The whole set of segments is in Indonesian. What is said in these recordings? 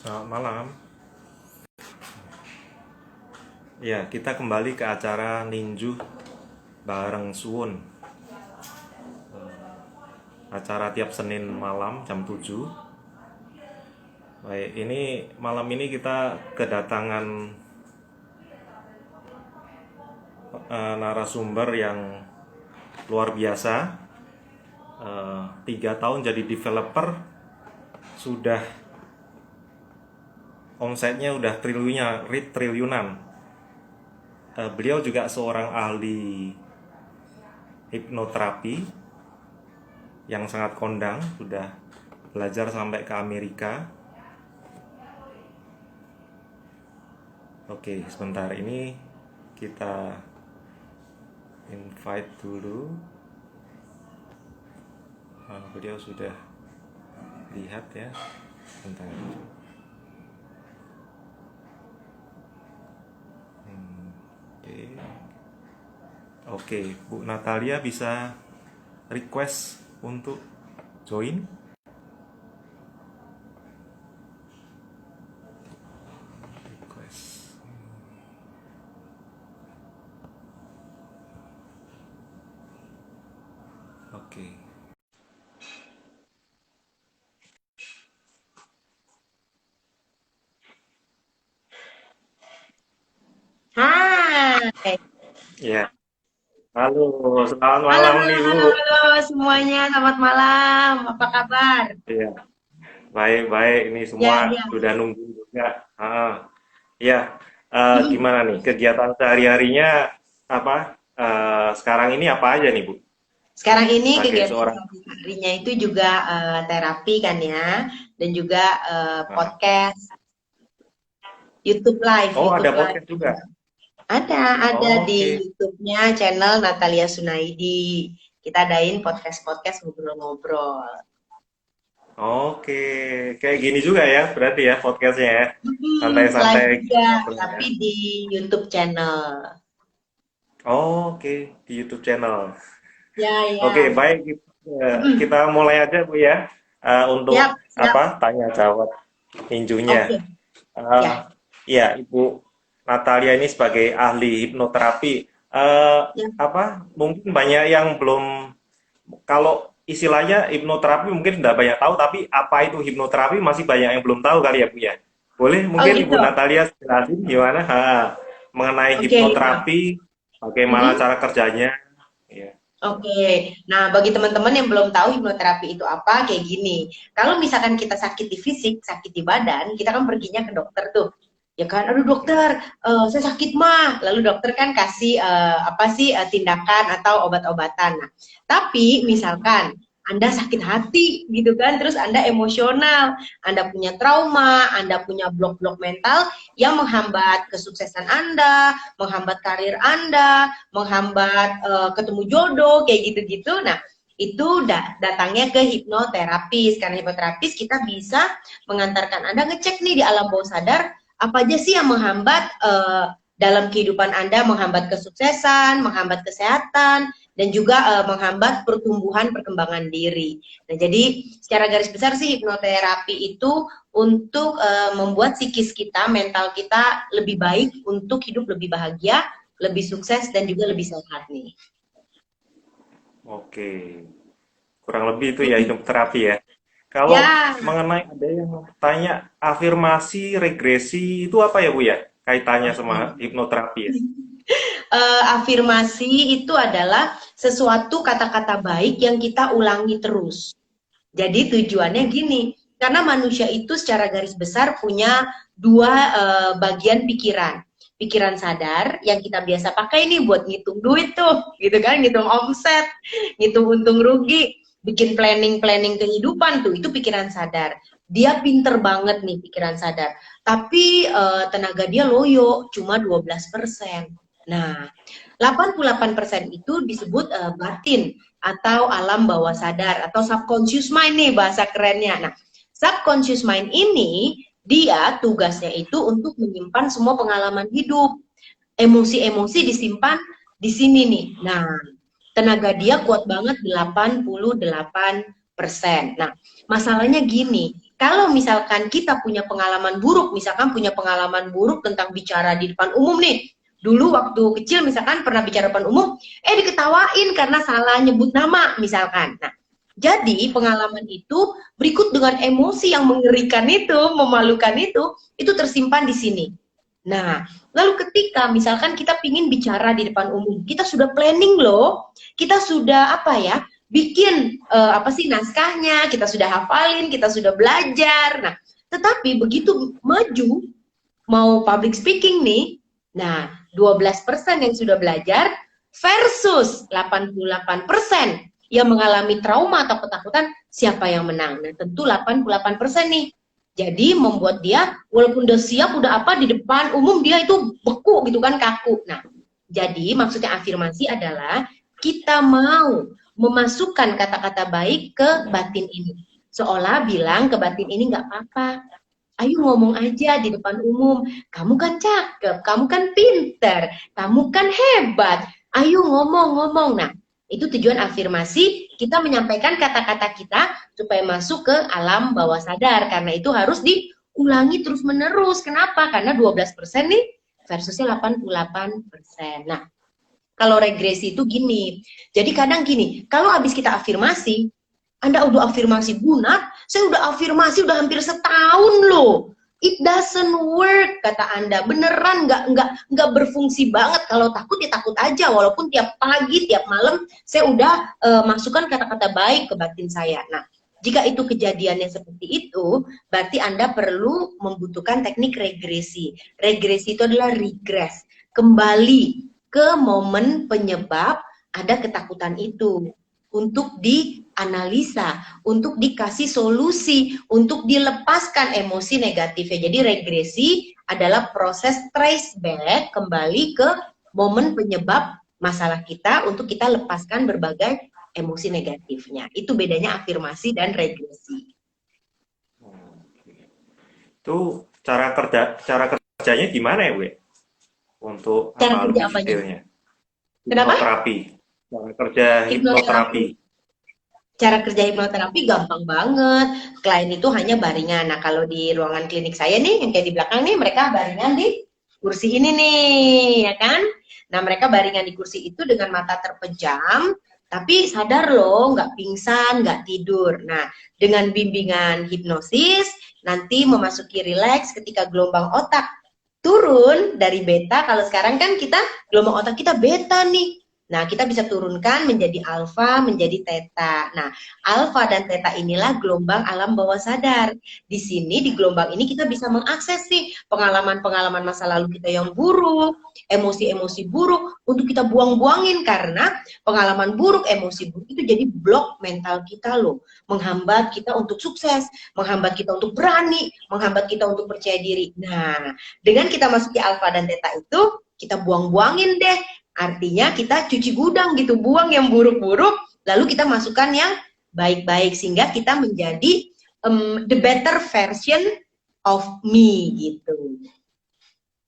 Selamat malam. Ya, kita kembali ke acara Ninju bareng Suwun. Acara tiap Senin malam jam 7. Baik, ini malam ini kita kedatangan narasumber yang luar biasa. 3 tahun jadi developer, sudah omsetnya udah triliunan. Beliau juga seorang ahli hipnoterapi yang sangat kondang, sudah belajar sampai ke Amerika. Oke, sebentar ini kita invite dulu. Beliau sudah lihat ya. Sebentar. Oke. Oke, Bu Natalia bisa request untuk join. Request. Oke. Hai, Ya. Halo, selamat halo, malam halo, nih Bu. halo, halo semuanya, selamat malam. Apa kabar? Iya, baik-baik. Ini semua Ya, ya. sudah nunggu juga. Ya, Mm-mm. gimana nih kegiatan sehari-harinya apa? Sekarang ini apa aja nih Bu? Sekarang ini Sebagai kegiatan seorang. sehari-harinya itu juga terapi kan ya, dan juga Ah, podcast, YouTube Live, oh, ada YouTube Live. podcast juga. Ada di Oke, YouTube-nya channel Natalia Sunaidi. Kita adain podcast-podcast ngobrol-ngobrol. oke. Kayak gini juga ya, berarti ya podcastnya ya. Santai-santai Live gitu juga, ngobrolnya. tapi di YouTube channel. Oke, di YouTube channel. Ya, Oke, ya. baik. Mm-mm. Kita mulai aja Bu ya. Untuk Siap, siap. apa? Tanya jawab tinjunya. Oke. Eh, Ya, ya, Ibu Natalia ini sebagai ahli hipnoterapi. ya. Apa? Mungkin banyak yang belum, kalau istilahnya hipnoterapi mungkin sudah banyak tahu, tapi apa itu hipnoterapi masih banyak yang belum tahu kali ya Bu ya. Boleh Oh mungkin Ibu gitu. Natalia jelasin gimana mengenai Oke, nah, hipnoterapi, bagaimana mhm, cara kerjanya. Ya. oke. Nah, bagi teman-teman yang belum tahu hipnoterapi itu apa, kayak gini. Kalau misalkan kita sakit di fisik, sakit di badan, kita kan perginya ke dokter tuh. Ya kan, aduh dokter, saya sakit mah. Lalu dokter kan kasih apa sih tindakan atau obat-obatan. Nah, tapi misalkan Anda sakit hati gitu kan, terus Anda emosional, Anda punya trauma, Anda punya blok-blok mental yang menghambat kesuksesan Anda, menghambat karir Anda, menghambat ketemu jodoh kayak gitu-gitu. Nah, itu datangnya ke hipnoterapis. Karena hipnoterapis kita bisa mengantarkan Anda ngecek nih di alam bawah sadar apa aja sih yang menghambat dalam kehidupan Anda, menghambat kesuksesan, menghambat kesehatan, dan juga menghambat pertumbuhan perkembangan diri. Nah, jadi secara garis besar sih hipnoterapi itu untuk membuat psikis kita, mental kita lebih baik untuk hidup lebih bahagia, lebih sukses dan juga lebih sehat nih. Oke, kurang lebih itu ya Mm-mm. hipnoterapi ya. Kalau Ya, mengenai ada yang tanya afirmasi, regresi itu apa ya Bu ya? Kaitannya oke. sama hipnoterapi ya? Afirmasi itu adalah sesuatu kata-kata baik yang kita ulangi terus. Jadi tujuannya gini, karena manusia itu secara garis besar punya dua bagian pikiran. Pikiran sadar yang kita biasa pakai nih buat ngitung duit tuh, gitu kan, ngitung omset, ngitung untung rugi, bikin planning-planning kehidupan tuh, itu pikiran sadar. Dia pinter banget nih pikiran sadar. Tapi tenaga dia loyo, cuma 12%. Nah, 88% itu disebut batin atau alam bawah sadar atau subconscious mind nih bahasa kerennya. Nah, subconscious mind ini dia tugasnya itu untuk menyimpan semua pengalaman hidup. Emosi-emosi disimpan di sini nih. Nah, tenaga dia kuat banget 88%. Nah, masalahnya gini, kalau misalkan kita punya pengalaman buruk, misalkan punya pengalaman buruk tentang bicara di depan umum nih, dulu waktu kecil misalkan pernah bicara depan umum, diketawain karena salah nyebut nama misalkan. Nah, jadi pengalaman itu berikut dengan emosi yang mengerikan itu, memalukan itu tersimpan di sini. Nah, lalu ketika misalkan kita pingin bicara di depan umum, kita sudah planning loh, kita sudah apa ya, bikin naskahnya, kita sudah hafalin, kita sudah belajar. Nah, tetapi begitu maju mau public speaking nih, nah 12% yang sudah belajar versus 88% yang mengalami trauma atau ketakutan, siapa yang menang? Nah, tentu 88% nih. Jadi membuat dia walaupun udah siap, udah apa di depan umum dia itu beku gitu kan, kaku. Nah, jadi maksudnya afirmasi adalah kita mau memasukkan kata-kata baik ke batin ini. Seolah bilang ke batin ini nggak apa-apa. Ayo ngomong aja di depan umum. Kamu kan cakep, kamu kan pinter, kamu kan hebat. Ayo ngomong-ngomong. Nah, itu tujuan afirmasi, kita menyampaikan kata-kata kita supaya masuk ke alam bawah sadar. Karena itu harus diulangi terus-menerus. Kenapa? Karena 12% nih versusnya 88%. Nah, kalau regresi itu gini. Jadi kadang gini, kalau habis kita afirmasi, Anda udah afirmasi bunat, saya udah afirmasi udah hampir setahun loh. It doesn't work, kata Anda. Beneran nggak berfungsi banget. Kalau takut ya takut aja. Walaupun tiap pagi, tiap malam, saya udah masukkan kata-kata baik ke batin saya. Nah, jika itu kejadiannya seperti itu, berarti Anda perlu membutuhkan teknik regresi. Regresi itu adalah regress. Kembali ke momen penyebab ada ketakutan itu, untuk dianalisa, untuk dikasih solusi, untuk dilepaskan emosi negatifnya. Jadi regresi adalah proses trace back kembali ke momen penyebab masalah kita untuk kita lepaskan berbagai emosi negatifnya. Itu bedanya afirmasi dan regresi. Itu cara kerjanya gimana ya, Bu? Untuk Cara apa kerja lebih apanya? detailnya? Kenapa? Hipnoterapi. Cara kerja hipnoterapi. Cara kerja hipnoterapi gampang banget. Klien itu hanya baringan. Nah, kalau di ruangan klinik saya nih, yang kayak di belakang nih, mereka baringan di kursi ini nih, ya kan? Nah, mereka baringan di kursi itu dengan mata terpejam, tapi sadar loh, nggak pingsan, nggak tidur. Nah, dengan bimbingan hipnosis, nanti memasuki rileks ketika gelombang otak turun dari beta. Kalau sekarang kan kita gelombang otak kita beta nih. Nah, kita bisa turunkan menjadi alfa, menjadi teta. Nah, alfa dan teta inilah gelombang alam bawah sadar. Di sini, di gelombang ini kita bisa mengakses sih pengalaman-pengalaman masa lalu kita yang buruk, emosi-emosi buruk, untuk kita buang-buangin. Karena pengalaman buruk, emosi buruk itu jadi blok mental kita loh. Menghambat kita untuk sukses, menghambat kita untuk berani, menghambat kita untuk percaya diri. Nah, dengan kita masuki alfa dan teta itu, kita buang-buangin deh. Artinya kita cuci gudang gitu, buang yang buruk-buruk, lalu kita masukkan yang baik-baik, sehingga kita menjadi the better version of me gitu.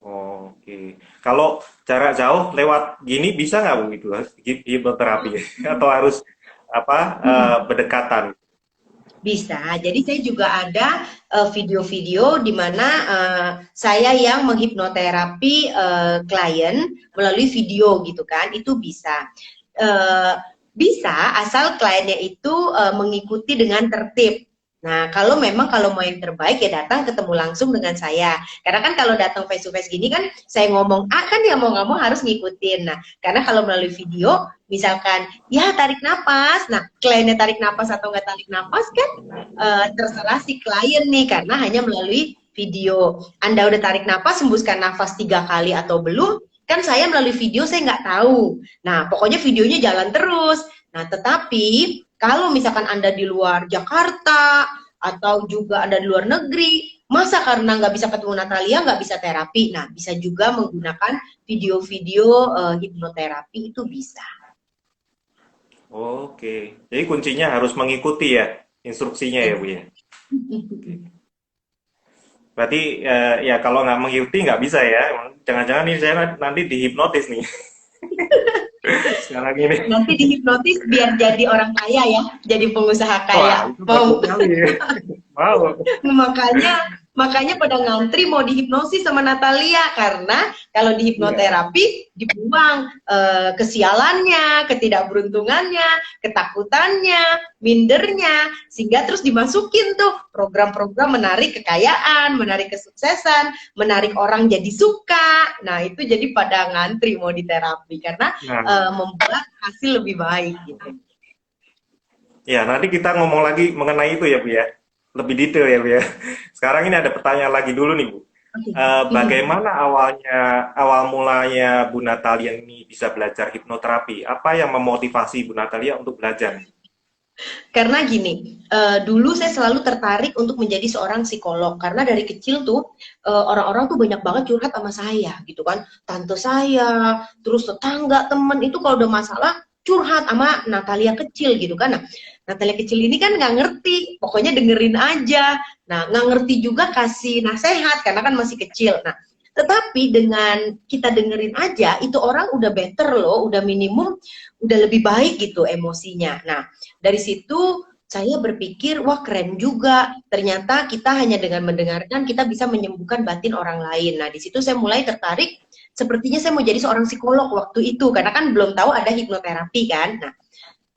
Oke. Kalau jarak jauh lewat gini bisa nggak, Bu, itu hipnoterapi? Atau harus berdekatan? Bisa. Jadi saya juga ada video-video di mana saya yang menghipnoterapi klien melalui video gitu kan. Itu bisa. Bisa asal kliennya itu mengikuti dengan tertib. Nah, kalau mau yang terbaik ya datang ketemu langsung dengan saya. Karena kan kalau datang face to face gini kan saya ngomong A kan ya mau nggak mau harus ngikutin. Nah, karena kalau melalui video misalkan ya tarik napas. Nah, kliennya tarik napas atau nggak tarik napas kan terserah si klien nih, karena hanya melalui video. Anda udah tarik napas, hembuskan nafas 3 kali atau belum? Kan saya melalui video saya nggak tahu. Nah, pokoknya videonya jalan terus. Nah, tetapi kalau misalkan Anda di luar Jakarta atau juga Anda di luar negeri, masa karena nggak bisa ketemu Natalia nggak bisa terapi? Nah, bisa juga menggunakan video-video hipnoterapi, itu bisa. Oke. Jadi kuncinya harus mengikuti ya instruksinya ya, Bu ya. Berarti ya kalau nggak mengikuti nggak bisa ya. Jangan-jangan nih saya nanti dihipnotis nih. Sekarang ini. Nanti dihipnotis biar jadi orang kaya ya, jadi pengusaha kaya. Wah, itu bagus sekali ya. Wow. Makanya makanya pada ngantri mau dihipnosis sama Natalia karena kalau di Iya. hipnoterapi dibuang kesialannya, ketidakberuntungannya, ketakutannya, mindernya, sehingga terus dimasukin tuh program-program menarik kekayaan, menarik kesuksesan, menarik orang jadi suka. Nah, itu jadi pada ngantri mau di terapi karena Nah, membuat hasil lebih baik gitu. ya nanti kita ngomong lagi mengenai itu ya Bu ya. Lebih detail ya Bu ya. Sekarang ini ada pertanyaan lagi dulu nih Bu. Oke. Bagaimana awal mulanya Bu Natalia ini bisa belajar hipnoterapi? Apa yang memotivasi Bu Natalia untuk belajar? Karena gini, dulu saya selalu tertarik untuk menjadi seorang psikolog karena dari kecil tuh orang-orang tuh banyak banget curhat sama saya gitu kan, tante saya, terus tetangga, temen itu kalau udah masalah curhat sama Natalia kecil gitu kan. Nah, Natalia kecil ini kan nggak ngerti, pokoknya dengerin aja. Nah, nggak ngerti juga kasih nasihat karena kan masih kecil. Nah, tetapi dengan kita dengerin aja, itu orang udah better loh, udah minimum, udah lebih baik gitu emosinya. Nah, dari situ saya berpikir, wah keren juga. Ternyata kita hanya dengan mendengarkan, kita bisa menyembuhkan batin orang lain. Nah, di situ saya mulai tertarik, sepertinya saya mau jadi seorang psikolog waktu itu, karena kan belum tahu ada hipnoterapi kan. Nah,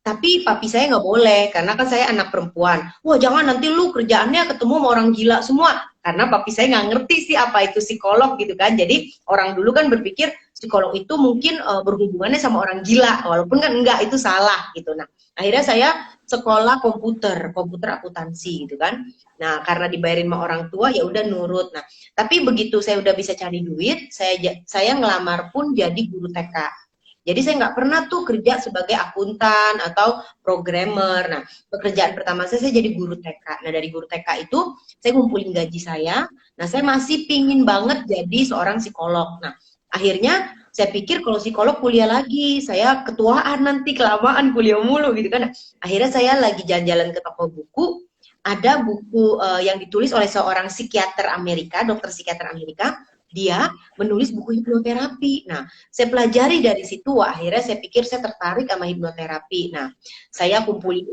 tapi papi saya nggak boleh, karena kan saya anak perempuan. Wah jangan nanti lu kerjaannya ketemu sama orang gila semua. Karena papi saya nggak ngerti sih apa itu psikolog gitu kan. Jadi orang dulu kan berpikir psikolog itu mungkin berhubungannya sama orang gila. Walaupun kan enggak, itu salah gitu. Nah akhirnya saya sekolah komputer akuntansi gitu kan. Nah karena dibayarin sama orang tua ya udah nurut. Nah tapi begitu saya udah bisa cari duit, saya ngelamar pun jadi guru TK. Jadi saya nggak pernah tuh kerja sebagai akuntan atau programmer. Nah, pekerjaan pertama saya jadi guru TK. Nah, dari guru TK itu saya ngumpulin gaji saya. Nah, saya masih pingin banget jadi seorang psikolog. Nah, akhirnya saya pikir kalau psikolog kuliah lagi, saya ketuaan nanti kelamaan kuliah mulu gitu kan. Nah, akhirnya saya lagi jalan-jalan ke toko buku, ada buku yang ditulis oleh seorang psikiater Amerika, dokter psikiater Amerika. Dia menulis buku hipnoterapi. Nah, saya pelajari dari situ, wah, akhirnya saya pikir saya tertarik sama hipnoterapi. Nah, saya kumpulin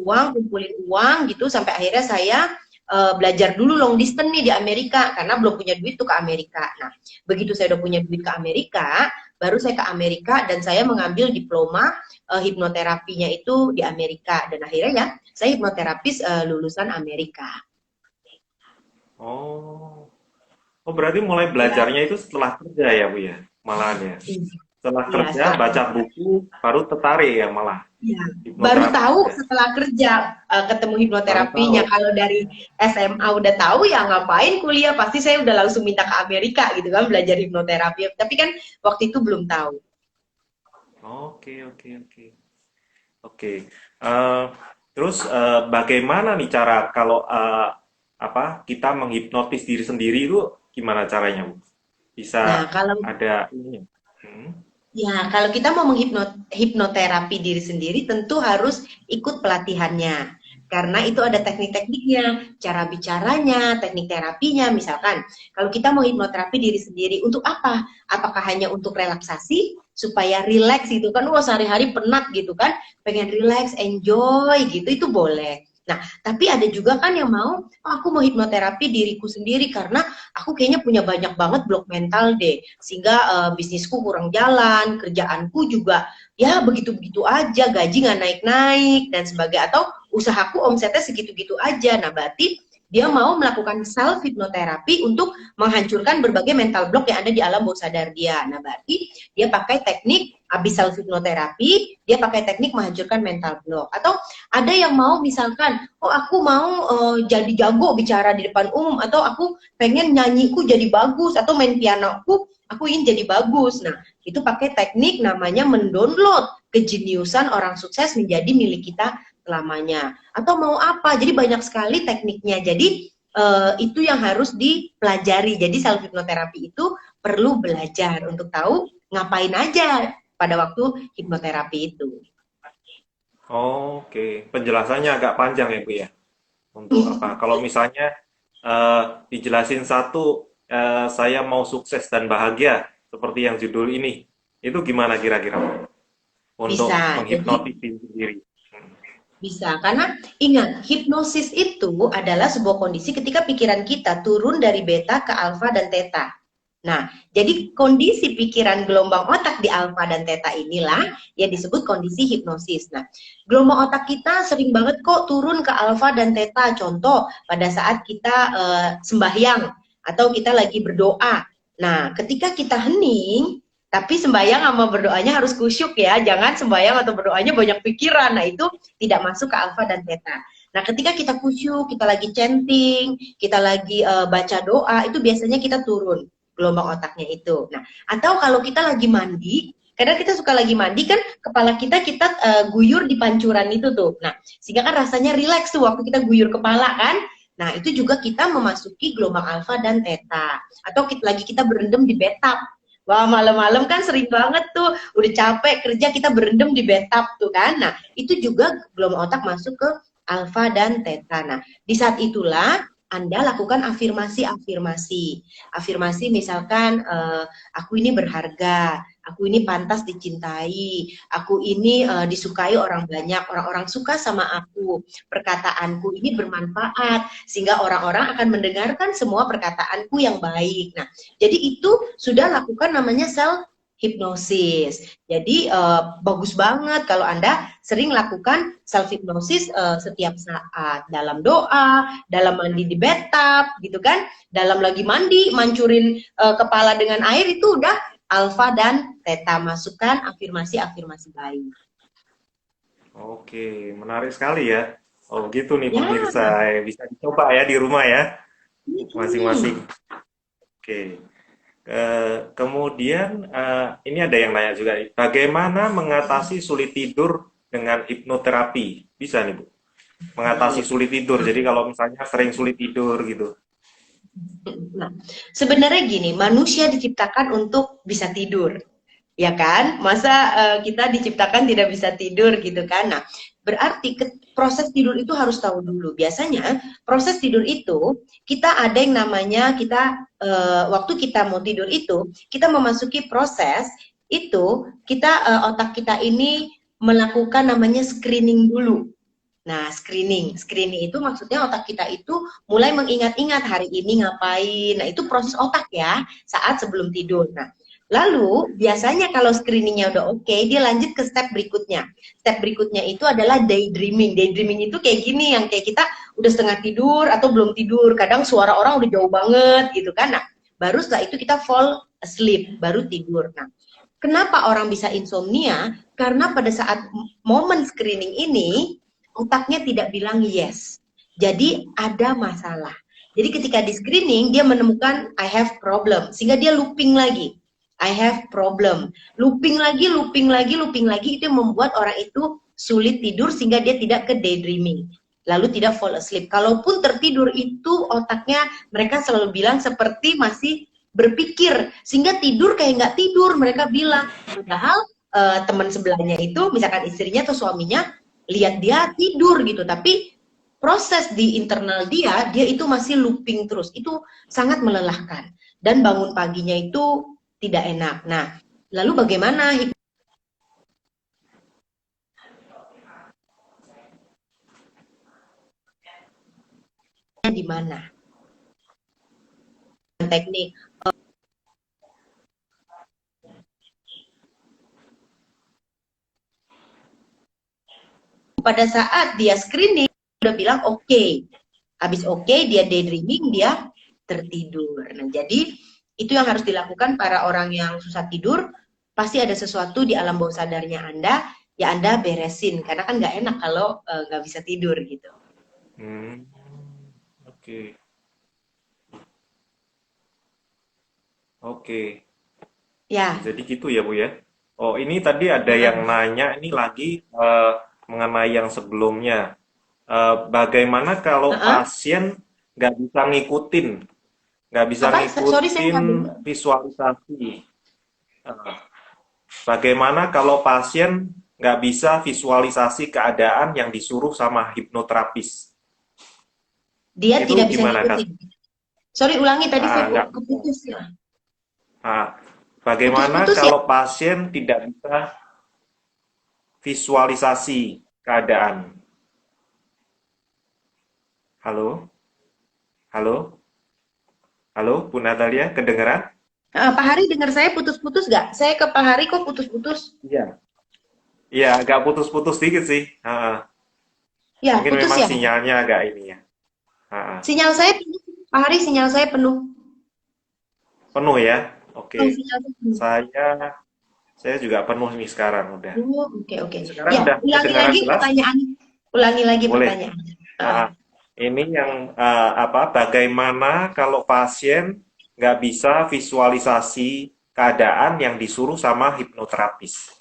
uang gitu sampai akhirnya saya belajar dulu long distance nih di Amerika karena belum punya duit tuh ke Amerika. Nah, begitu saya udah punya duit ke Amerika, baru saya ke Amerika dan saya mengambil diploma hipnoterapinya itu di Amerika dan akhirnya ya saya hipnoterapis lulusan Amerika. Oh, oh berarti mulai Ya, belajarnya itu setelah kerja ya Bu ya, malahan ya. Setelah iya kerja setelah baca kerja. buku baru tertarik ya malah Iya, baru tahu hipnoterapisnya. setelah kerja ketemu Baru hipnoterapinya. tahu. Kalau dari SMA udah tahu ya ngapain kuliah, pasti saya udah langsung minta ke Amerika gitu kan belajar hipnoterapi. Tapi kan waktu itu belum tahu. Oke, oke, oke. Oke. Eh, terus bagaimana nih cara kalau apa kita menghipnotis diri sendiri itu gimana caranya, Bu? Bisa Nah, kalau ada ini. Hmm? ya, kalau kita mau menghipnoterapi diri sendiri, tentu harus ikut pelatihannya. Karena itu ada teknik-tekniknya, cara bicaranya, teknik terapinya. Misalkan, kalau kita mau hipnoterapi diri sendiri, untuk apa? Apakah hanya untuk relaksasi? Supaya rileks gitu kan, wah sehari-hari penat gitu kan, pengen rileks, enjoy gitu, itu boleh. Nah, tapi ada juga kan yang mau, oh, aku mau hipnoterapi diriku sendiri karena aku kayaknya punya banyak banget blok mental deh sehingga bisnisku kurang jalan, kerjaanku juga ya begitu-begitu aja, gaji nggak naik-naik dan sebagainya atau usahaku omsetnya segitu-gitu aja. Nah, berarti dia mau melakukan self hipnoterapi untuk menghancurkan berbagai mental block yang ada di alam bawah sadar dia. Nah, berarti dia pakai teknik habis self hipnoterapi, dia pakai teknik menghancurkan mental block. Atau ada yang mau misalkan, oh aku mau jadi jago bicara di depan umum atau aku pengen nyanyiku jadi bagus atau main piano aku ingin jadi bagus. Nah, itu pakai teknik namanya mendownload kejeniusan orang sukses menjadi milik kita selamanya. Atau mau apa? Jadi banyak sekali tekniknya. Jadi itu yang harus dipelajari. Jadi self hipnoterapi itu perlu belajar untuk tahu ngapain aja pada waktu hipnoterapi itu. Oke, penjelasannya agak panjang ya, Bu ya. Untuk apa? Kalau misalnya dijelasin satu, saya mau sukses dan bahagia seperti yang judul ini, itu gimana kira-kira, Bu? Untuk Bisa. Jadi menghipnotis diri sendiri. Hmm. Bisa, karena ingat, hipnosis itu adalah sebuah kondisi ketika pikiran kita turun dari beta ke alfa dan theta. Nah, jadi kondisi pikiran gelombang otak di alfa dan theta inilah yang disebut kondisi hipnosis. Nah, gelombang otak kita sering banget kok turun ke alfa dan theta. Contoh, pada saat kita sembahyang atau kita lagi berdoa. Nah, ketika kita hening, tapi sembahyang sama berdoanya harus kusyuk ya. Jangan sembahyang atau berdoanya banyak pikiran. Nah, itu tidak masuk ke alfa dan theta. Nah, ketika kita kusyuk, kita lagi chanting, kita lagi baca doa, itu biasanya kita turun gelombang otaknya itu. Nah, atau kalau kita lagi mandi, kadang kita suka lagi mandi kan kepala kita guyur di pancuran itu tuh. Nah, sehingga kan rasanya rileks tuh waktu kita guyur kepala kan. Nah, itu juga kita memasuki gelombang alfa dan theta. Atau kita berendam di bathtub. Wah, malam-malam kan sering banget tuh, udah capek kerja kita berendam di bathtub tuh kan. Nah, itu juga gelombang otak masuk ke alfa dan theta. Nah, di saat itulah Anda lakukan afirmasi-afirmasi. Afirmasi misalkan, aku ini berharga, aku ini pantas dicintai, aku ini disukai orang banyak, orang-orang suka sama aku, perkataanku ini bermanfaat, sehingga orang-orang akan mendengarkan semua perkataanku yang baik. Nah, jadi itu sudah lakukan namanya self hipnosis. Jadi bagus banget kalau Anda sering lakukan self hipnosis setiap saat dalam doa, dalam mandi di bathtub gitu kan, dalam lagi mandi mancurin kepala dengan air itu udah alfa dan theta, masukkan afirmasi-afirmasi baik. Oke, menarik sekali ya. Oh, gitu nih Ya, pemirsa. Bisa dicoba ya di rumah ya, masing-masing. hmm. Oke. Kemudian ini ada yang nanya juga nih, bagaimana mengatasi sulit tidur dengan hipnoterapi? Bisa nih Bu, mengatasi sulit tidur. Jadi kalau misalnya sering sulit tidur gitu. Nah, sebenarnya gini, manusia diciptakan untuk bisa tidur, ya kan? Masa kita diciptakan tidak bisa tidur gitu kan? Nah, berarti proses tidur itu harus tahu dulu. Biasanya proses tidur itu kita ada yang namanya waktu kita mau tidur itu kita memasuki proses itu kita otak kita ini melakukan namanya screening dulu. Nah, screening itu maksudnya otak kita itu mulai mengingat-ingat hari ini ngapain. Nah, itu proses otak ya saat sebelum tidur. Nah, lalu biasanya kalau screeningnya udah oke, dia lanjut ke step berikutnya. Step berikutnya itu adalah daydreaming. Daydreaming itu kayak gini, yang kayak kita udah setengah tidur atau belum tidur. Kadang suara orang udah jauh banget gitu kan. Nah, baru setelah itu kita fall asleep, baru tidur. Nah, kenapa orang bisa insomnia? Karena pada saat momen screening ini otaknya tidak bilang yes. Jadi ada masalah. Jadi ketika di screening dia menemukan I have problem, sehingga dia looping lagi. I have problem. Looping lagi, looping lagi, looping lagi, itu yang membuat orang itu sulit tidur sehingga dia tidak ke daydreaming. Lalu tidak fall asleep. Kalaupun tertidur itu otaknya mereka selalu bilang seperti masih berpikir sehingga tidur kayak nggak tidur, mereka bilang. Padahal teman sebelahnya itu misalkan istrinya atau suaminya lihat dia tidur gitu, tapi proses di internal dia itu masih looping terus. Itu sangat melelahkan dan bangun paginya itu tidak enak. Nah, lalu bagaimana di mana? Teknik pada saat dia screening udah bilang oke. Okay. Habis oke, okay, dia daydreaming, dia tertidur. Nah, jadi itu yang harus dilakukan para orang yang susah tidur. Pasti ada sesuatu di alam bawah sadarnya Anda, ya Anda beresin. Karena kan nggak enak kalau nggak bisa tidur gitu. Hmm, oke, oke. Ya, Jadi gitu ya Bu ya. Oh, ini tadi ada yang nanya ini lagi mengenai yang sebelumnya. Bagaimana kalau pasien nggak bisa ngikutin, nggak bisa apa? Sorry saya ngikutin nggak dengar. visualisasi? Eh, Bagaimana kalau pasien nggak bisa visualisasi keadaan yang disuruh sama hipnoterapis? Dia Itu tidak bisa gimana Kak? ngikutin. Sorry, ulangi tadi saya Nggak bisa. keputus ya. Ah, bagaimana Putus-putus ya. kalau pasien tidak bisa visualisasi keadaan? Halo, halo, halo, Bu Natalia, kedengeran? Pak Hari dengar saya putus-putus nggak? Saya ke Pak Hari kok putus-putus? Iya. Iya, agak putus-putus dikit sih. Ya, Mungkin putus memang ya. sinyalnya agak ini ya. Sinyal saya penuh. Pak Hari, sinyal saya penuh. Penuh ya. Oke. Oh, sinyal saya penuh. Saya saya juga penuh nih sekarang udah. Oh, oke, oke. Sekarang Ya, udah ulangi kedengaran lagi jelas? pertanyaan. Ulangi lagi Boleh. pertanyaan. Ah, ini yang apa? Bagaimana kalau pasien nggak bisa visualisasi keadaan yang disuruh sama hipnoterapis?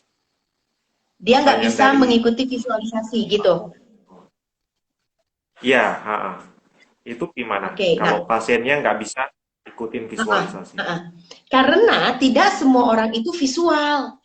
Dia nggak Pertanyaan bisa dari mengikuti visualisasi gitu. ya, itu gimana? Oke, Kalau nah, pasiennya nggak bisa ikutin uh-uh, visualisasi? uh-uh. Karena tidak semua orang itu visual.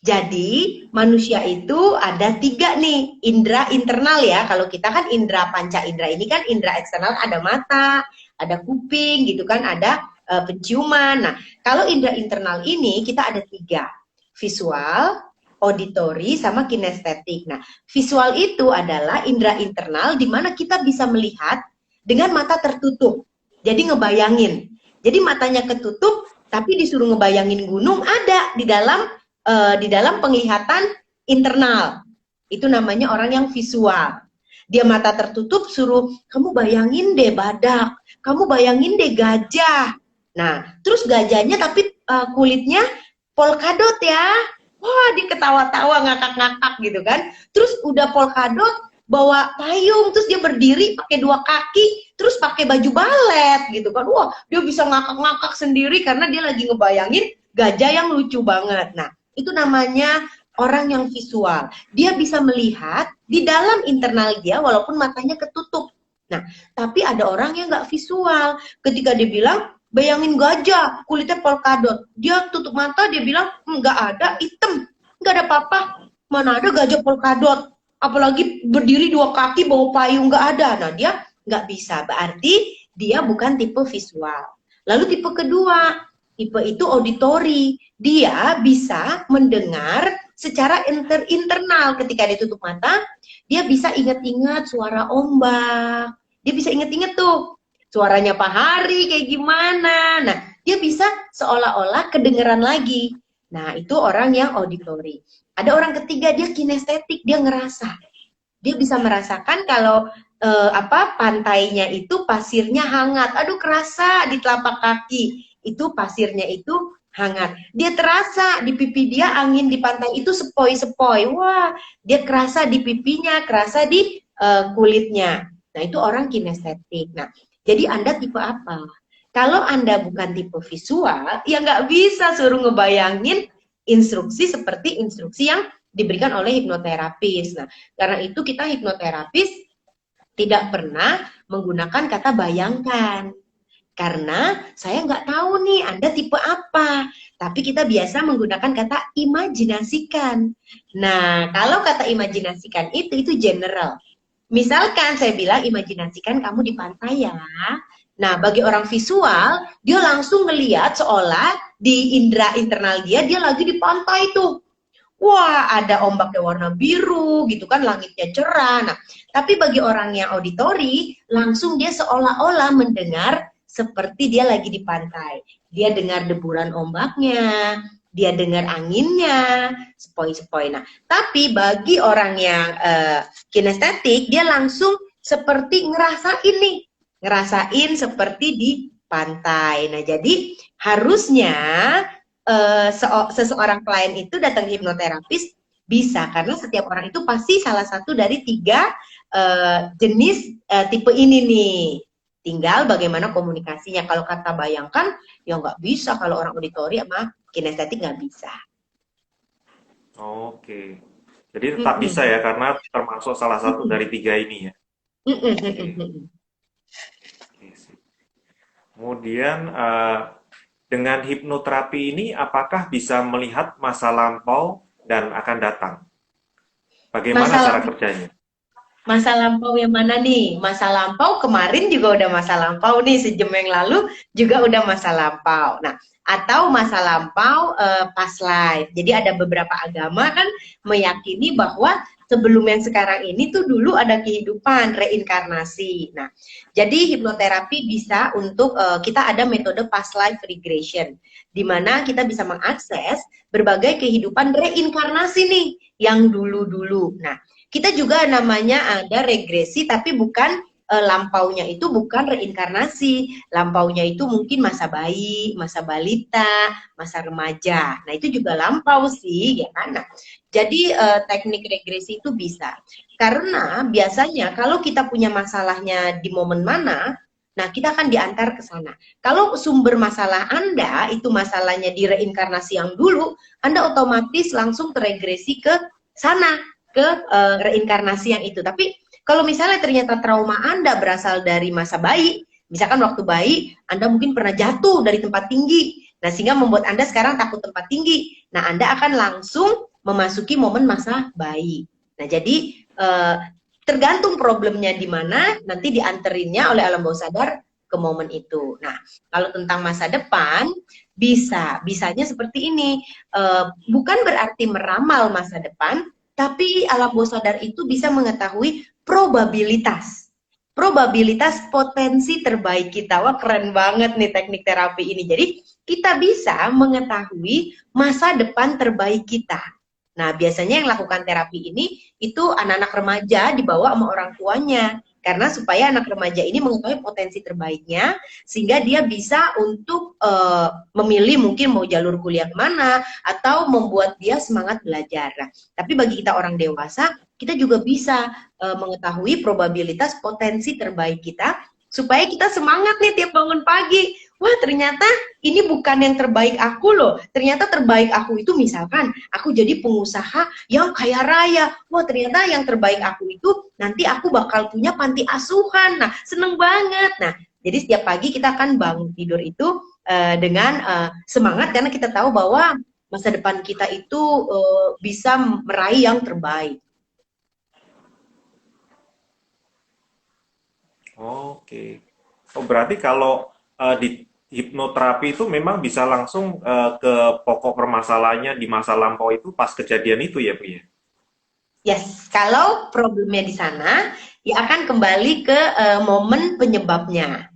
Jadi manusia itu ada tiga nih indera internal ya. Kalau kita kan indera panca indera ini kan indera eksternal ada mata, ada kuping gitu kan, ada penciuman. Nah kalau indera internal ini kita ada tiga, visual, auditori, sama kinestetik. Nah visual itu adalah indera internal di mana kita bisa melihat dengan mata tertutup. Jadi ngebayangin. Jadi matanya ketutup tapi disuruh ngebayangin gunung ada di dalam penglihatan internal. Itu namanya orang yang visual. Dia mata tertutup suruh kamu bayangin deh badak, kamu bayangin deh gajah. Nah, terus gajahnya tapi kulitnya polkadot ya. Wah, dia ketawa-tawa ngakak-ngakak gitu kan. Terus udah polkadot bawa payung, terus dia berdiri pakai dua kaki, terus pakai baju balet gitu kan. Wah, dia bisa ngakak-ngakak sendiri karena dia lagi ngebayangin gajah yang lucu banget. Nah, itu namanya orang yang visual. Dia bisa melihat di dalam internal dia walaupun matanya ketutup. Nah, tapi ada orang yang nggak visual. Ketika dia bilang, bayangin gajah, kulitnya polkadot. Dia tutup mata, dia bilang, nggak ada, hitam. Nggak ada apa-apa. Mana ada gajah polkadot. Apalagi berdiri dua kaki, bawa payung, nggak ada. Nah, dia nggak bisa. Berarti dia bukan tipe visual. Lalu tipe kedua, tipe itu auditori. Dia bisa mendengar secara internal ketika dia tutup mata, dia bisa ingat-ingat suara ombak. Dia bisa ingat-ingat tuh suaranya Pak Hari kayak gimana. Nah, dia bisa seolah-olah kedengeran lagi. Nah, itu orang yang auditori. Ada orang ketiga dia kinestetik, dia ngerasa. Dia bisa merasakan kalau pantainya itu pasirnya hangat. Aduh, kerasa di telapak kaki. Itu pasirnya itu hangat. Dia terasa di pipi dia angin di pantai itu sepoi-sepoi. Wah, dia kerasa di pipinya, kerasa di kulitnya. Nah, itu orang kinestetik. Nah, jadi Anda tipe apa? Kalau Anda bukan tipe visual, ya nggak bisa suruh ngebayangin instruksi seperti instruksi yang diberikan oleh hipnoterapis. Nah, karena itu kita hipnoterapis tidak pernah menggunakan kata bayangkan. Karena saya nggak tahu nih Anda tipe apa. Tapi kita biasa menggunakan kata imajinasikan. Nah, kalau kata imajinasikan itu general. Misalkan saya bilang imajinasikan kamu di pantai ya. Nah, bagi orang visual, dia langsung ngelihat seolah di indera internal dia lagi di pantai tuh. Wah, ada ombaknya warna biru gitu kan, langitnya cerah. Nah, tapi bagi orang yang auditori, langsung dia seolah-olah mendengar seperti dia lagi di pantai. Dia dengar deburan ombaknya, dia dengar anginnya, sepoi-sepoi. Nah, tapi bagi orang yang kinestetik, dia langsung seperti ngerasain seperti di pantai. Nah, jadi harusnya seseorang klien itu datang ke hipnoterapis bisa, karena setiap orang itu pasti salah satu dari tiga jenis tipe ini nih. Tinggal bagaimana komunikasinya. Kalau kata bayangkan, ya nggak bisa. Kalau orang auditori sama kinestetik nggak bisa. Oke. Jadi tetap bisa Mm-mm. ya karena termasuk salah satu Mm-mm. dari tiga ini ya. Mm-mm. Oke. Mm-mm. Oke, sip. Kemudian dengan hipnoterapi ini apakah bisa melihat masa lampau dan akan datang? Bagaimana Masa cara kerjanya? Masa lampau yang mana nih? Masa lampau kemarin juga udah masa lampau nih, sejam yang lalu juga udah masa lampau. Nah, atau masa lampau past life. Jadi ada beberapa agama kan meyakini bahwa sebelum yang sekarang ini tuh dulu ada kehidupan reinkarnasi. Nah, jadi hipnoterapi bisa untuk kita ada metode past life regression, di mana kita bisa mengakses berbagai kehidupan reinkarnasi nih yang dulu-dulu. Nah, kita juga namanya ada regresi, tapi bukan lampaunya itu bukan reinkarnasi, lampaunya itu mungkin masa bayi, masa balita, masa remaja. Nah, itu juga lampau sih, ya kan? Nah, jadi teknik regresi itu bisa. Karena biasanya kalau kita punya masalahnya di momen mana, nah kita akan diantar ke sana. Kalau sumber masalah Anda itu masalahnya di reinkarnasi yang dulu, Anda otomatis langsung teregresi ke sana, ke reinkarnasi yang itu. Tapi kalau misalnya ternyata trauma Anda berasal dari masa bayi, misalkan waktu bayi Anda mungkin pernah jatuh dari tempat tinggi, nah sehingga membuat Anda sekarang takut tempat tinggi. Nah, Anda akan langsung memasuki momen masa bayi. Nah, jadi tergantung problemnya di mana, nanti dianterinnya oleh alam bawah sadar ke momen itu. Nah, kalau tentang masa depan, bisanya seperti ini. Bukan berarti meramal masa depan, tapi alam bawah sadar itu bisa mengetahui probabilitas potensi terbaik kita. Wah, keren banget nih teknik terapi ini. Jadi kita bisa mengetahui masa depan terbaik kita. Nah, biasanya yang lakukan terapi ini itu anak-anak remaja dibawa sama orang tuanya. Karena supaya anak remaja ini mengetahui potensi terbaiknya, sehingga dia bisa untuk memilih mungkin mau jalur kuliah kemana, atau membuat dia semangat belajar. Nah, tapi bagi kita orang dewasa, kita juga bisa mengetahui probabilitas potensi terbaik kita, supaya kita semangat nih tiap bangun pagi. Wah, ternyata ini bukan yang terbaik aku loh. Ternyata terbaik aku itu misalkan aku jadi pengusaha yang kaya raya. Wah, ternyata yang terbaik aku itu nanti aku bakal punya panti asuhan. Nah, seneng banget. Nah, jadi setiap pagi kita akan bangun tidur itu dengan semangat, karena kita tahu bahwa masa depan kita itu bisa meraih yang terbaik. Oke. Oh, berarti kalau di hipnoterapi itu memang bisa langsung ke pokok permasalahannya di masa lampau itu pas kejadian itu ya, Bu ya? Yes, kalau problemnya di sana, ya akan kembali ke momen penyebabnya.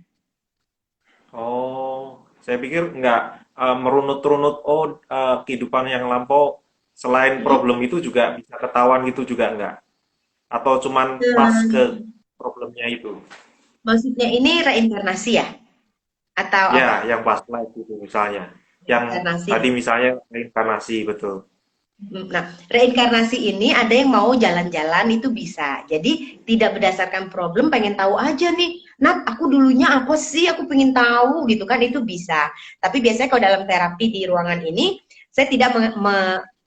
Oh, saya pikir nggak merunut-runut. Oh, kehidupan yang lampau selain Hmm. problem itu juga bisa ketahuan gitu juga nggak? Atau cuman pas ke problemnya itu? Maksudnya ini reinkarnasi ya? Atau Ya, apa? yang pas live itu misalnya. Yang Reinkarnasi. tadi misalnya reinkarnasi, betul. Nah, reinkarnasi ini ada yang mau jalan-jalan itu bisa. Jadi tidak berdasarkan problem, pengen tahu aja nih, Nat, aku dulunya apa sih? Aku pengen tahu gitu kan, itu bisa. Tapi biasanya kalau dalam terapi di ruangan ini, saya tidak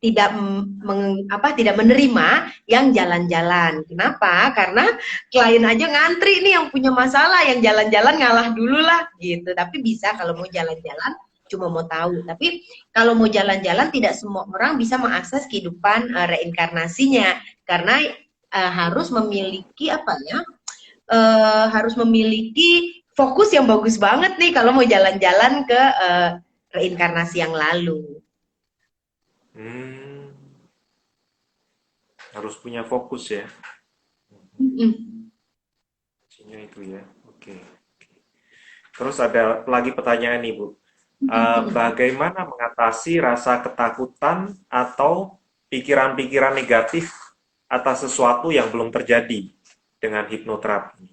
tidak menerima yang jalan-jalan. Kenapa? Karena klien aja ngantri nih yang punya masalah, yang jalan-jalan ngalah dulu lah gitu. Tapi bisa kalau mau jalan-jalan cuma mau tahu. Tapi kalau mau jalan-jalan tidak semua orang bisa mengakses kehidupan reinkarnasinya, karena harus memiliki apa ya? Harus memiliki fokus yang bagus banget nih kalau mau jalan-jalan ke reinkarnasi yang lalu. Hmm, harus punya fokus ya. Mm-mm. Kuncinya itu ya. Oke. Terus ada lagi pertanyaan nih, Bu. Bagaimana mengatasi rasa ketakutan atau pikiran-pikiran negatif atas sesuatu yang belum terjadi dengan hipnoterapi?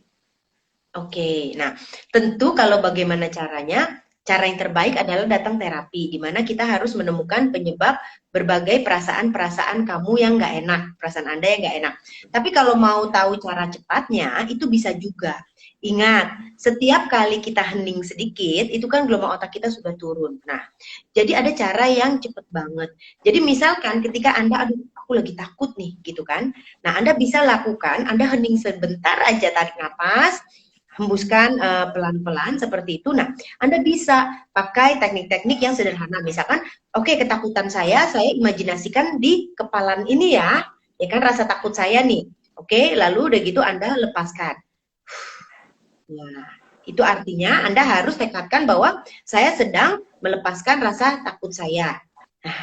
Oke, nah tentu kalau bagaimana caranya, cara yang terbaik adalah datang terapi, di mana kita harus menemukan penyebab berbagai perasaan-perasaan kamu yang nggak enak, perasaan Anda yang nggak enak. Tapi kalau mau tahu cara cepatnya, itu bisa juga. Ingat, setiap kali kita hening sedikit, itu kan gelombang otak kita sudah turun. Nah, jadi ada cara yang cepet banget. Jadi misalkan ketika Anda, aduh aku lagi takut nih, gitu kan. Nah, Anda bisa lakukan, Anda hening sebentar aja, tarik nafas, hembuskan pelan-pelan seperti itu. Nah, Anda bisa pakai teknik-teknik yang sederhana. Misalkan, oke, ketakutan saya imajinasikan di kepalan ini ya kan rasa takut saya nih. Oke, lalu udah gitu Anda lepaskan. Nah, itu artinya Anda harus tekadkan bahwa saya sedang melepaskan rasa takut saya. Nah,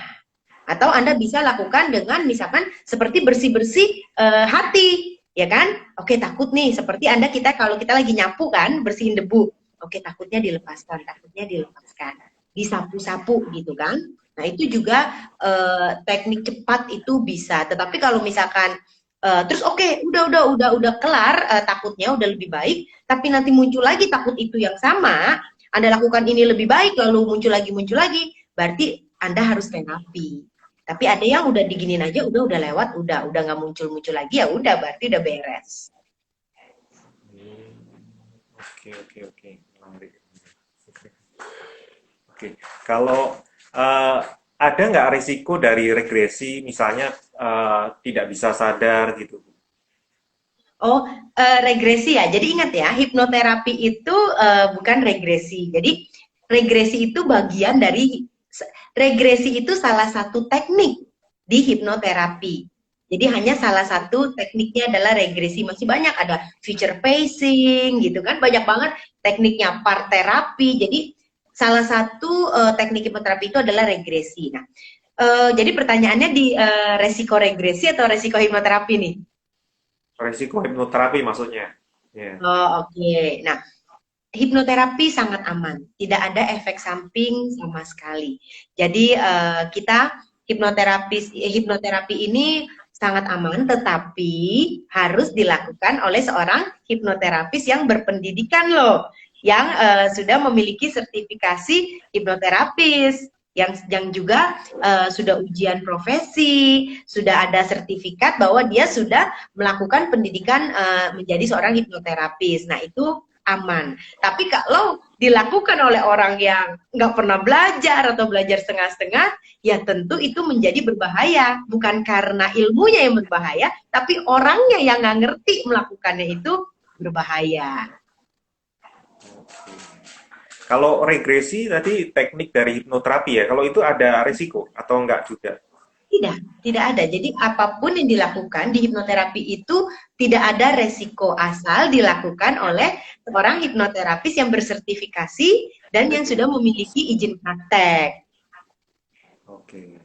Atau Anda bisa lakukan dengan misalkan seperti bersih-bersih hati, ya kan? Oke, takut nih, seperti Anda kalau kita lagi nyapu kan, bersihin debu. Oke, takutnya dilepaskan. Disapu-sapu gitu kan. Nah, itu juga teknik cepat itu bisa. Tetapi kalau misalkan terus oke, udah kelar takutnya udah lebih baik, tapi nanti muncul lagi takut itu yang sama, Anda lakukan ini lebih baik lalu muncul lagi, berarti Anda harus terapi. Tapi ada yang udah diginin aja, udah lewat, udah nggak muncul lagi, ya udah berarti udah beres. Oke, oke, oke. Menarik. Oke, kalau eh, ada nggak risiko dari regresi, misalnya tidak bisa sadar gitu? Oh, regresi ya. Jadi ingat ya, hipnoterapi itu bukan regresi. Jadi regresi itu bagian dari regresi itu salah satu teknik di hipnoterapi. Jadi hanya salah satu tekniknya adalah regresi. Masih banyak ada future pacing gitu kan. Banyak banget tekniknya part terapi. Jadi salah satu teknik hipnoterapi itu adalah regresi. Nah, jadi pertanyaannya di resiko regresi atau resiko hipnoterapi nih? Resiko hipnoterapi maksudnya. Ya. Oh, oke. Nah, hipnoterapi sangat aman, tidak ada efek samping sama sekali. Jadi kita hipnoterapi ini sangat aman, tetapi harus dilakukan oleh seorang hipnoterapis yang berpendidikan loh, yang sudah memiliki sertifikasi hipnoterapis. Yang juga sudah ujian profesi, sudah ada sertifikat bahwa dia sudah melakukan pendidikan menjadi seorang hipnoterapis. Nah, itu aman. Tapi kalau dilakukan oleh orang yang nggak pernah belajar atau belajar setengah-setengah, ya tentu itu menjadi berbahaya. Bukan karena ilmunya yang berbahaya, tapi orangnya yang nggak ngerti melakukannya itu berbahaya. Kalau regresi tadi teknik dari hipnoterapi ya, kalau itu ada risiko atau enggak juga? Tidak ada. Jadi apapun yang dilakukan di hipnoterapi itu tidak ada resiko asal dilakukan oleh seorang hipnoterapis yang bersertifikasi dan yang sudah memiliki izin praktek. Oke.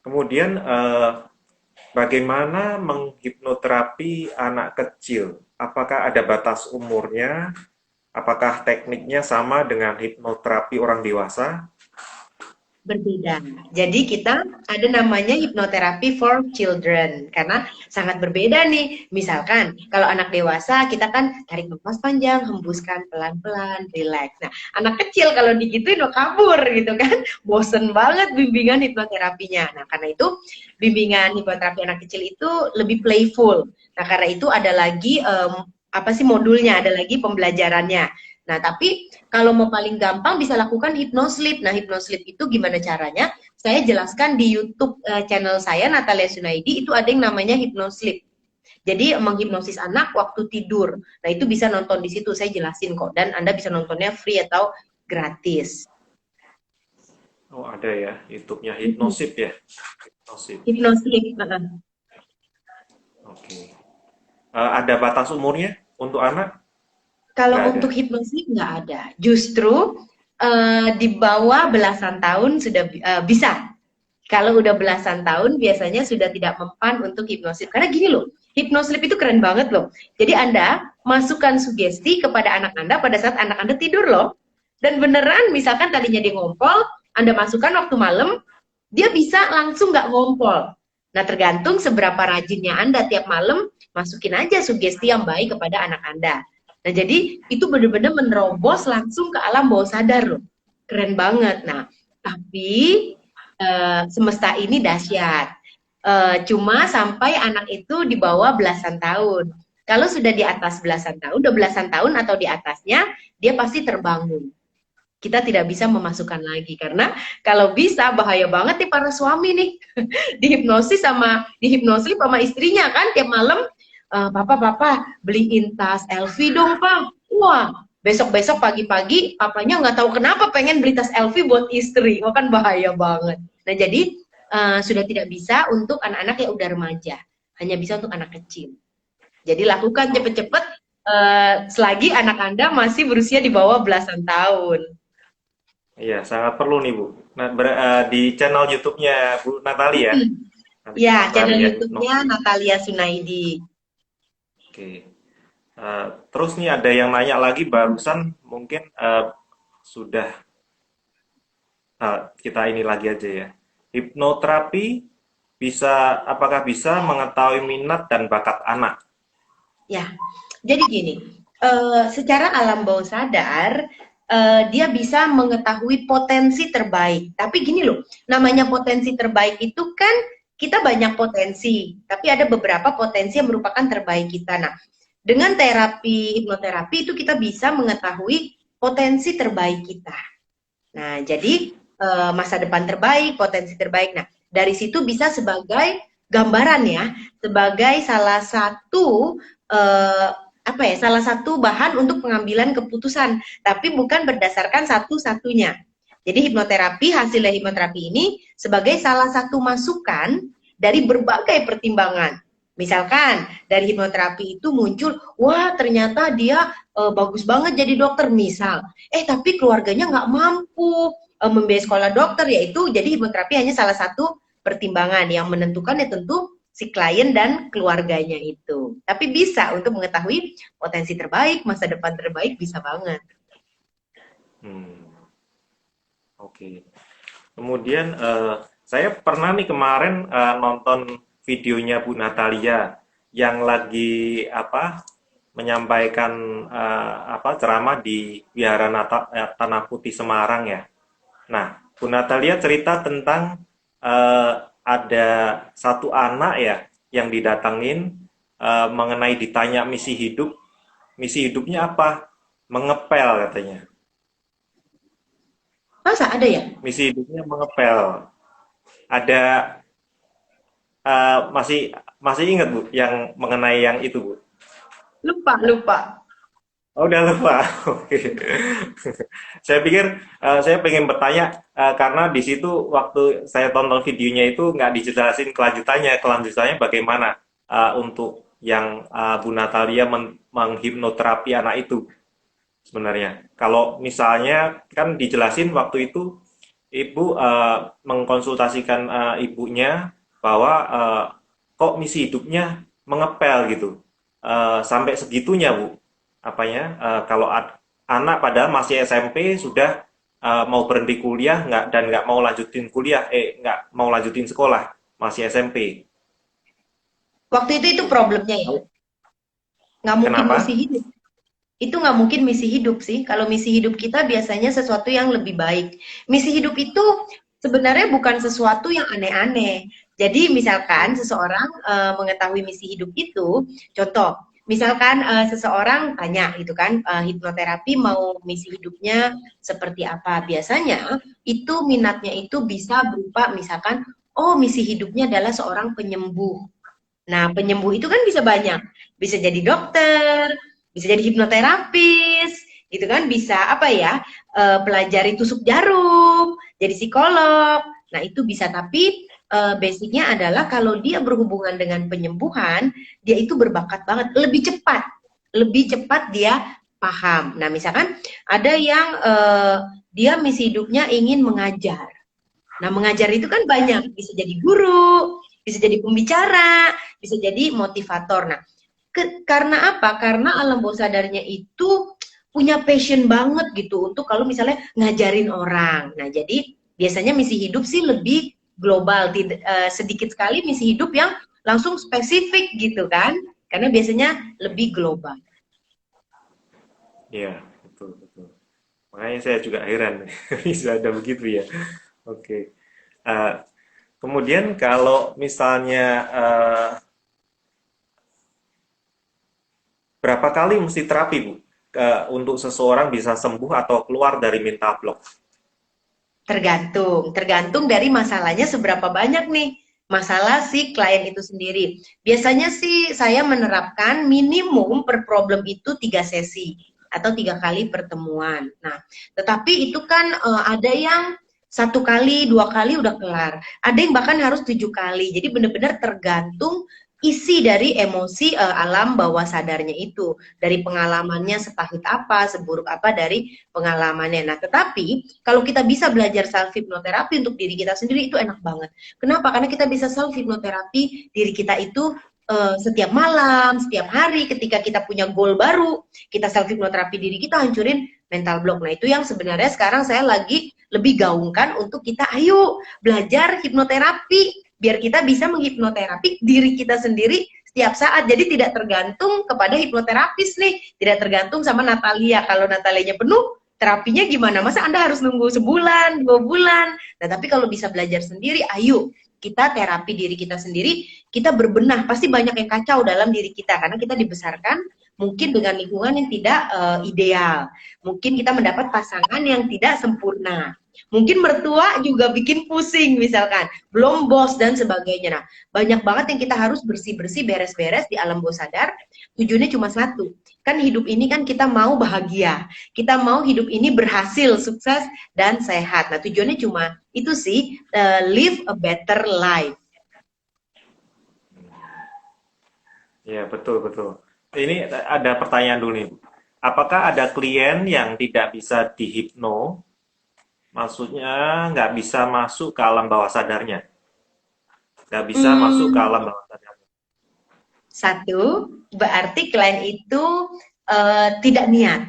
Kemudian bagaimana menghipnoterapi anak kecil? Apakah ada batas umurnya? Apakah tekniknya sama dengan hipnoterapi orang dewasa? Berbeda. Jadi kita ada namanya hipnoterapi for children karena sangat berbeda nih. Misalkan kalau anak dewasa kita kan tarik nafas panjang, hembuskan pelan-pelan, relax. Nah, anak kecil kalau digituin udah kabur gitu kan. Bosen banget bimbingan hipnoterapinya. Nah, karena itu bimbingan hipnoterapi anak kecil itu lebih playful. Nah, karena itu ada lagi apa sih modulnya, ada lagi pembelajarannya. Nah, tapi kalau mau paling gampang bisa lakukan hypnosleep. Nah, hypnosleep itu gimana caranya? Saya jelaskan di YouTube channel saya, Natalia Sunaidi, itu ada yang namanya hypnosleep. Jadi menghipnosis anak waktu tidur. Nah, itu bisa nonton di situ, saya jelasin kok. Dan Anda bisa nontonnya free atau gratis. Oh, ada ya, YouTube-nya Hypnosip ya. Hypnosip. Hypnosleep. Oke. Ada batas umurnya untuk anak? Kalau Nggak ada. untuk hipnosis nggak ada. Justru di bawah belasan tahun sudah bisa. Kalau udah belasan tahun biasanya sudah tidak mempan untuk hipnosis. Karena gini loh, hipnosis itu keren banget loh. Jadi Anda masukkan sugesti kepada anak Anda pada saat anak Anda tidur loh. Dan beneran misalkan tadinya dia ngompol, Anda masukkan waktu malam, dia bisa langsung nggak ngompol. Nah, tergantung seberapa rajinnya Anda tiap malam, masukin aja sugesti yang baik kepada anak Anda. Nah, jadi itu benar-benar menerobos langsung ke alam bawah sadar loh. Keren banget. Nah, tapi semesta ini dahsyat. Cuma sampai anak itu di bawah belasan tahun. Kalau sudah di atas belasan tahun, udah belasan tahun atau di atasnya, dia pasti terbangun. Kita tidak bisa memasukkan lagi karena kalau bisa bahaya banget nih para suami nih dihipnosis sama istrinya kan tiap malam papa beliin tas LV dong pak. Wah, besok pagi-pagi papanya nggak tahu kenapa pengen beli tas LV buat istri. Wah, kan bahaya banget. Nah, jadi sudah tidak bisa untuk anak-anak yang udah remaja, hanya bisa untuk anak kecil. Jadi lakukan cepet-cepet selagi anak Anda masih berusia di bawah belasan tahun. Iya, sangat perlu nih Bu. Nah, di channel YouTube-nya Bu Natali ya, Hmm. Ya, channel Natalia YouTube-nya Hipnosis. Natalia Sunaidi. Oke. Terus nih ada yang nanya lagi barusan, mungkin sudah kita ini lagi aja ya. Hipnoterapi apakah bisa mengetahui minat dan bakat anak? Ya, jadi gini, secara alam bawah sadar, dia bisa mengetahui potensi terbaik. Tapi gini loh, namanya potensi terbaik itu kan kita banyak potensi, tapi ada beberapa potensi yang merupakan terbaik kita. Nah, dengan terapi hipnoterapi itu kita bisa mengetahui potensi terbaik kita. Nah, jadi masa depan terbaik, potensi terbaik. Nah, dari situ bisa sebagai gambaran ya, sebagai salah satu eh, apa ya, salah satu bahan untuk pengambilan keputusan, tapi bukan berdasarkan satu-satunya. Jadi hipnoterapi, hasil dari hipnoterapi ini sebagai salah satu masukan dari berbagai pertimbangan. Misalkan dari hipnoterapi itu muncul, wah ternyata dia bagus banget jadi dokter misal. Tapi keluarganya nggak mampu membiayai sekolah dokter, yaitu jadi hipnoterapi hanya salah satu pertimbangan yang menentukan ya tentu si klien dan keluarganya itu. Tapi bisa untuk mengetahui potensi terbaik, masa depan terbaik bisa banget. Hmm, oke. Kemudian saya pernah nih kemarin nonton videonya Bu Natalia yang lagi menyampaikan ceramah di Wihara Tanah Putih Semarang ya. Nah, Bu Natalia cerita tentang ada satu anak ya yang didatengin mengenai ditanya misi hidupnya apa? Mengepel katanya. Masa ada ya? Misi hidupnya mengepel. Ada masih masih ingat Bu yang mengenai yang itu Bu? Lupa, lupa. Oh, udah lupa. Oke. Saya pikir saya pengen bertanya karena di situ waktu saya tonton videonya itu nggak dijelasin kelanjutannya bagaimana untuk yang Bu Natalia menghipnoterapi anak itu sebenarnya. Kalau misalnya kan dijelasin waktu itu ibu mengkonsultasikan ibunya bahwa kok misi hidupnya mengepel gitu. Sampai segitunya Bu apanya kalau anak padahal masih SMP sudah mau berhenti kuliah nggak mau lanjutin kuliah nggak mau lanjutin sekolah masih SMP Waktu itu gitu. problemnya ya. Nggak mungkin misi Kenapa? hidup. Itu nggak mungkin misi hidup sih. Kalau misi hidup kita biasanya sesuatu yang lebih baik. Misi hidup itu sebenarnya bukan sesuatu yang aneh-aneh. Jadi misalkan seseorang mengetahui misi hidup itu, contoh, misalkan seseorang tanya gitu kan, hipnoterapi mau misi hidupnya seperti apa? Biasanya itu minatnya itu bisa berupa misalkan, oh misi hidupnya adalah seorang penyembuh. Nah, penyembuh itu kan bisa banyak. Bisa jadi dokter, bisa jadi hipnoterapis, gitu kan? Bisa apa ya? Pelajari tusuk jarum, jadi psikolog. Nah, itu bisa tapi basicnya adalah kalau dia berhubungan dengan penyembuhan, dia itu berbakat banget, lebih cepat dia paham. Nah, misalkan ada yang dia misi hidupnya ingin mengajar. Nah, mengajar itu kan banyak, bisa jadi guru, bisa jadi pembicara, bisa jadi motivator. Nah, karena apa? Karena alam bawah sadarnya itu punya passion banget gitu untuk kalau misalnya ngajarin orang. Nah, jadi biasanya misi hidup sih lebih global, sedikit sekali misi hidup yang langsung spesifik gitu kan? Karena biasanya lebih global. Iya, betul betul. Makanya saya juga heran bisa ada begitu ya. Oke. Eh, Kemudian kalau misalnya berapa kali mesti terapi Bu untuk seseorang bisa sembuh atau keluar dari mental block? Tergantung dari masalahnya seberapa banyak nih masalah si klien itu sendiri. Biasanya sih saya menerapkan minimum per problem itu 3 sesi atau 3 kali pertemuan. Nah, tetapi itu kan ada yang 1 kali, 2 kali udah kelar. Ada yang bahkan harus 7 kali. Jadi benar-benar tergantung isi dari emosi alam bawah sadarnya itu, dari pengalamannya sepahit apa, seburuk apa dari pengalamannya. Nah, tetapi kalau kita bisa belajar self hipnoterapi untuk diri kita sendiri itu enak banget. Kenapa? Karena kita bisa self hipnoterapi diri kita itu setiap malam, setiap hari, ketika kita punya goal baru, kita self hipnoterapi diri kita, hancurin mental block. Nah, itu yang sebenarnya sekarang saya lagi lebih gaungkan untuk kita, ayo belajar hipnoterapi biar kita bisa menghipnoterapi diri kita sendiri setiap saat. Jadi tidak tergantung kepada hipnoterapis nih, tidak tergantung sama Natalia. Kalau Natalianya penuh, terapinya gimana? Masa Anda harus nunggu sebulan, 2 bulan? Nah, tapi kalau bisa belajar sendiri, ayo kita terapi diri kita sendiri, kita berbenah. Pasti banyak yang kacau dalam diri kita karena kita dibesarkan mungkin dengan lingkungan yang tidak ideal. Mungkin kita mendapat pasangan yang tidak sempurna. Mungkin mertua juga bikin pusing misalkan, belum bos dan sebagainya. Nah, banyak banget yang kita harus bersih-bersih, beres-beres di alam bawah sadar. Tujuannya cuma satu, kan hidup ini kan kita mau bahagia, kita mau hidup ini berhasil, sukses, dan sehat. Nah, tujuannya cuma itu sih, live a better life. Ya, betul, betul. Ini ada pertanyaan dulu nih. Apakah ada klien yang tidak bisa dihipno? Maksudnya nggak bisa masuk ke alam bawah sadarnya. Nggak bisa masuk ke Hmm, alam bawah sadarnya. Satu, berarti klien itu tidak niat.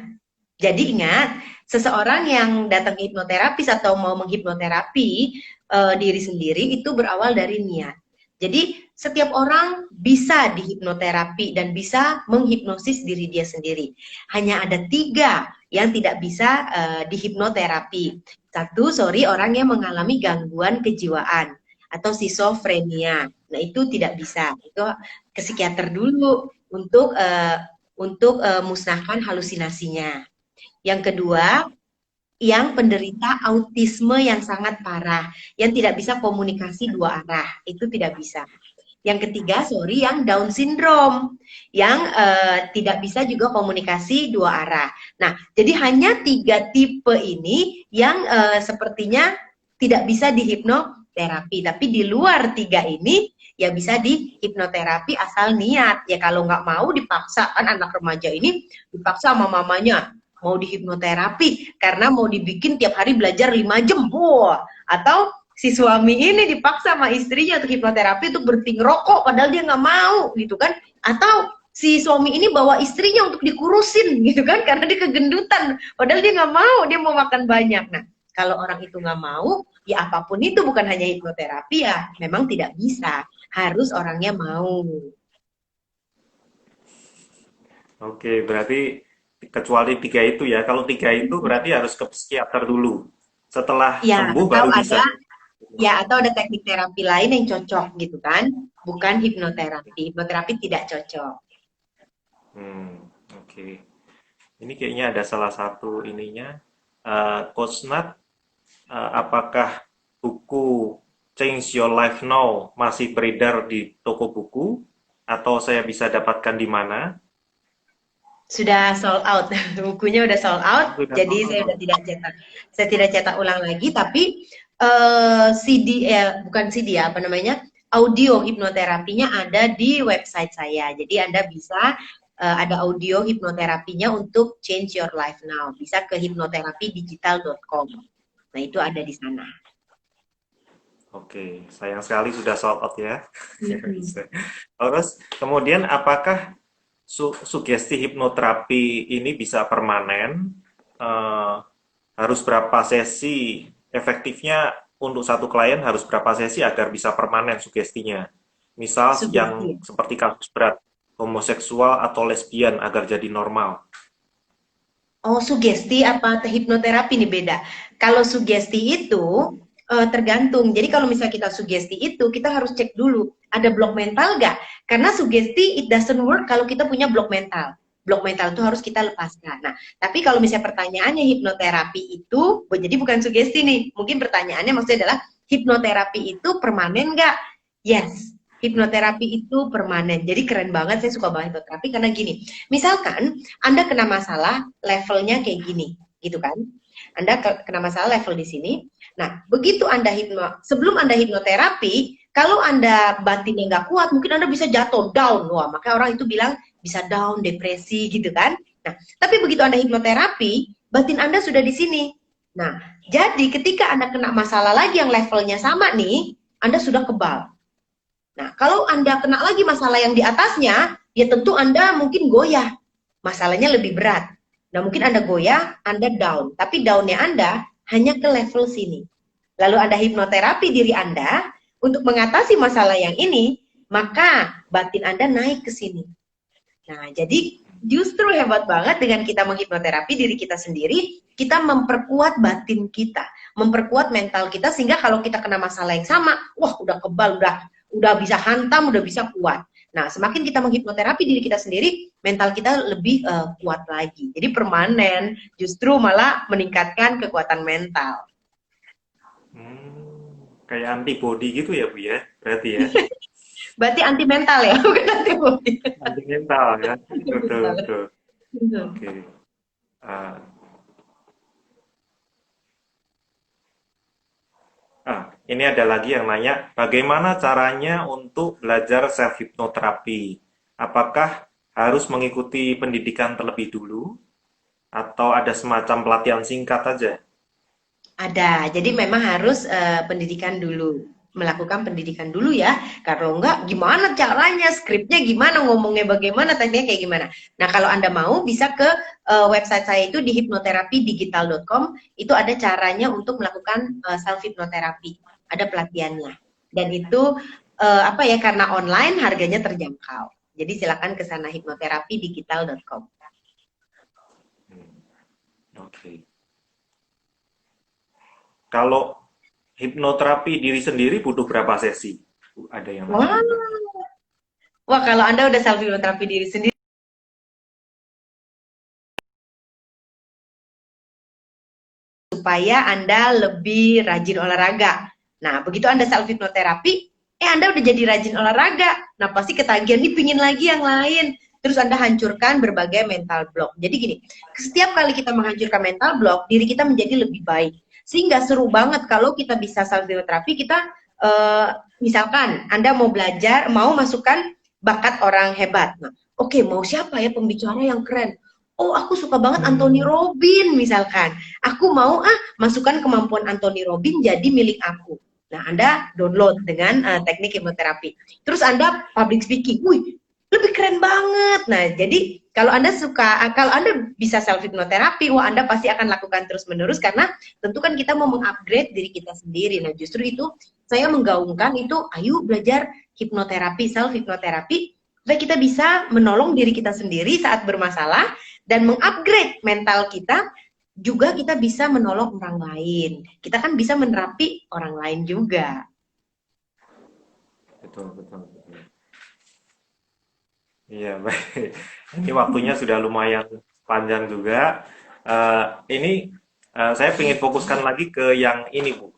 Jadi ingat, seseorang yang datang ke hipnoterapis atau mau menghipnoterapi diri sendiri itu berawal dari niat. Jadi setiap orang bisa dihipnoterapi dan bisa menghipnosis diri dia sendiri. Hanya ada 3 yang tidak bisa dihipnoterapi. Satu, sorry, orang yang mengalami gangguan kejiwaan atau schizofrenia. Nah, itu tidak bisa. Itu ke psikiater dulu untuk musnahkan halusinasinya. Yang kedua, yang penderita autisme yang sangat parah, yang tidak bisa komunikasi 2 arah, itu tidak bisa. Yang ketiga, sorry, yang Down syndrome, yang tidak bisa juga komunikasi 2 arah. Nah, jadi hanya 3 tipe ini yang sepertinya tidak bisa dihipnoterapi. Tapi di luar 3 ini, ya bisa dihipnoterapi asal niat. Ya kalau nggak mau dipaksa, kan anak remaja ini dipaksa sama mamanya mau dihipnoterapi karena mau dibikin tiap hari belajar 5 jam. Wah, atau si suami ini dipaksa sama istrinya untuk hipnoterapi untuk berhenti ngerokok padahal dia nggak mau gitu kan, atau si suami ini bawa istrinya untuk dikurusin gitu kan karena dia kegendutan padahal dia nggak mau, dia mau makan banyak. Nah, kalau orang itu nggak mau, ya apapun itu bukan hanya hipnoterapi ya memang tidak bisa, harus orangnya mau. Oke, berarti kecuali 3 itu ya. Kalau 3 itu berarti harus ke psikiater dulu. Setelah Ya, sembuh atau baru bisa. ada atau ada teknik terapi lain yang cocok gitu kan, bukan hipnoterapi. Hipnoterapi tidak cocok. Oke. Ini kayaknya ada salah satu ininya. Coach Nat, apakah buku Change Your Life Now masih beredar di toko buku atau saya bisa dapatkan di mana? Sudah sold out, bukunya udah sold out, Sudah jadi saya udah sold. tidak cetak. Saya tidak cetak ulang lagi, tapi CD, bukan CD ya, apa namanya, audio hipnoterapinya ada di website saya. Jadi Anda bisa ada audio hipnoterapinya untuk Change Your Life Now. Bisa ke hipnoterapidigital.com. Nah, itu ada di sana. Oke, sayang sekali sudah sold out ya. Nggak Mm-mm. bisa. Terus kemudian apakah sugesti hipnoterapi ini bisa permanen? Eh, harus berapa sesi? Efektifnya untuk satu klien harus berapa sesi agar bisa permanen sugestinya? Misal Sugesti. yang seperti kasus berat homoseksual atau lesbian agar jadi normal. Oh, sugesti apa hipnoterapi nih beda. Kalau sugesti itu tergantung. Jadi kalau misalnya kita sugesti itu, kita harus cek dulu, ada blok mental nggak? Karena sugesti it doesn't work kalau kita punya blok mental. Blok mental itu harus kita lepaskan. Nah, tapi kalau misalnya pertanyaannya hipnoterapi itu, jadi bukan sugesti nih. Mungkin pertanyaannya maksudnya adalah hipnoterapi itu permanen nggak? Yes, hipnoterapi itu permanen. Jadi keren banget, saya suka banget hipnoterapi karena gini. Misalkan Anda kena masalah levelnya kayak gini, gitu kan? Anda kena masalah level di sini. Nah, begitu Anda sebelum Anda hipnoterapi, Kalau Anda batinnya nggak kuat, mungkin Anda bisa jatuh, down. Wah, maka orang itu bilang bisa down, depresi gitu kan. Nah, tapi begitu Anda hipnoterapi, batin Anda sudah di sini. Nah, jadi ketika Anda kena masalah lagi yang levelnya sama nih, Anda sudah kebal. Nah, kalau Anda kena lagi masalah yang di atasnya, ya tentu Anda mungkin goyah. Masalahnya lebih berat. Nah, mungkin Anda goyah, Anda down. Tapi downnya Anda hanya ke level sini. Lalu Anda hipnoterapi diri Anda untuk mengatasi masalah yang ini, maka batin Anda naik ke sini. Nah, jadi justru hebat banget dengan kita menghipnoterapi diri kita sendiri, kita memperkuat batin kita, memperkuat mental kita, sehingga kalau kita kena masalah yang sama, wah udah kebal, udah bisa hantam, udah bisa kuat. Nah, semakin kita menghipnoterapi diri kita sendiri, mental kita lebih kuat lagi. Jadi permanen, justru malah meningkatkan kekuatan mental. Kayak antibody gitu ya Bu ya, berarti ya. Berarti anti mental ya, bukan anti body. Anti mental ya, Anti betul mental. betul. Oke. Ah, ini ada lagi yang nanya, bagaimana caranya untuk belajar self hipnoterapi? Apakah harus mengikuti pendidikan terlebih dulu atau ada semacam pelatihan singkat saja? Ada, jadi memang harus pendidikan dulu, melakukan pendidikan dulu ya. Kalau enggak, gimana caranya, skripnya gimana, ngomongnya bagaimana, tekniknya kayak gimana. Nah, kalau Anda mau, bisa ke website saya itu di hipnoterapidigital.com, itu ada caranya untuk melakukan self hipnoterapi, ada pelatihannya. Dan itu apa ya, karena online harganya terjangkau. Jadi silakan ke sana hipnoterapidigital.com. Oke. Kalau hipnoterapi diri sendiri butuh berapa sesi? Ada yang nanya Wah, juga. wah kalau Anda udah self hipnoterapi diri sendiri, supaya Anda lebih rajin olahraga. Nah, begitu Anda self hipnoterapi, Anda udah jadi rajin olahraga. Nah, pasti ketagihan nih pingin lagi yang lain. Terus Anda hancurkan berbagai mental block. Jadi gini, setiap kali kita menghancurkan mental block, diri kita menjadi lebih baik. Sehingga seru banget kalau kita bisa self hipnoterapi, kita misalkan Anda mau belajar, mau masukkan bakat orang hebat. Nah, oke, mau siapa ya pembicara yang keren? Oh, aku suka banget Anthony Robin misalkan. Aku mau masukkan kemampuan Anthony Robin jadi milik aku. Nah, Anda download dengan teknik hipnoterapi. Terus Anda public speaking. Wih, lebih keren banget. Nah, jadi kalau Anda suka, kalau Anda bisa self hipnoterapi, wah Anda pasti akan lakukan terus-menerus karena tentu kan kita mau mengupgrade diri kita sendiri. Nah, justru itu saya menggaungkan itu, ayo belajar hipnoterapi, self hipnoterapi supaya kita bisa menolong diri kita sendiri saat bermasalah dan mengupgrade mental kita, juga kita bisa menolong orang lain. Kita kan bisa menerapi orang lain juga. Betul, betul, betul. Iya, baik. Ini waktunya sudah lumayan panjang juga. Ini saya ingin fokuskan lagi ke yang ini, Bu.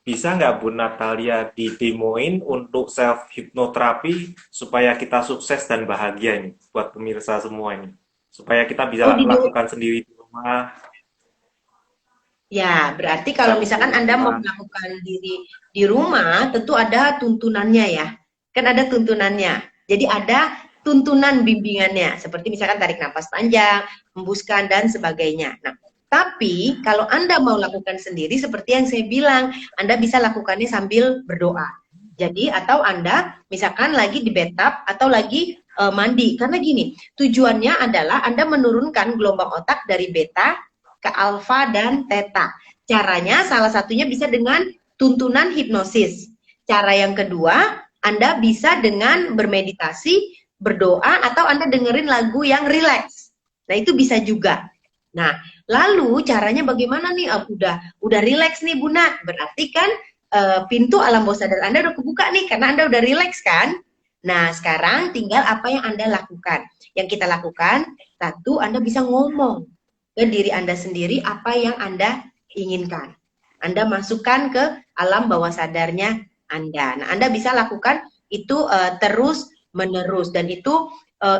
Bisa nggak Bu Natalia didemoin untuk self hipnoterapi supaya kita sukses dan bahagia ini buat pemirsa semua ini, supaya kita bisa Oh, di lakukan sendiri di rumah, ya, berarti kalau self misalkan di Anda mau rumah. melakukan di rumah, tentu ada tuntunannya ya. Kan ada tuntunannya. Jadi ada tuntunan bimbingannya, seperti misalkan tarik nafas panjang, hembuskan, dan sebagainya. Nah, tapi kalau Anda mau lakukan sendiri, seperti yang saya bilang, Anda bisa lakukannya sambil berdoa. Jadi, atau Anda misalkan lagi di bathtub atau lagi mandi. Karena gini, tujuannya adalah Anda menurunkan gelombang otak dari beta ke alfa dan theta. Caranya salah satunya bisa dengan tuntunan hipnosis. Cara yang kedua, Anda bisa dengan bermeditasi, berdoa, atau Anda dengerin lagu yang rileks. Nah, itu bisa juga. Nah, lalu caranya bagaimana nih? Udah rileks nih, Buna. Berarti kan pintu alam bawah sadar Anda udah kebuka nih, karena Anda udah rileks kan? Nah, sekarang tinggal apa yang Anda lakukan. Yang kita lakukan, satu, Anda bisa ngomong ke diri Anda sendiri apa yang Anda inginkan. Anda masukkan ke alam bawah sadarnya Anda. Nah, Anda bisa lakukan itu terus menerus dan itu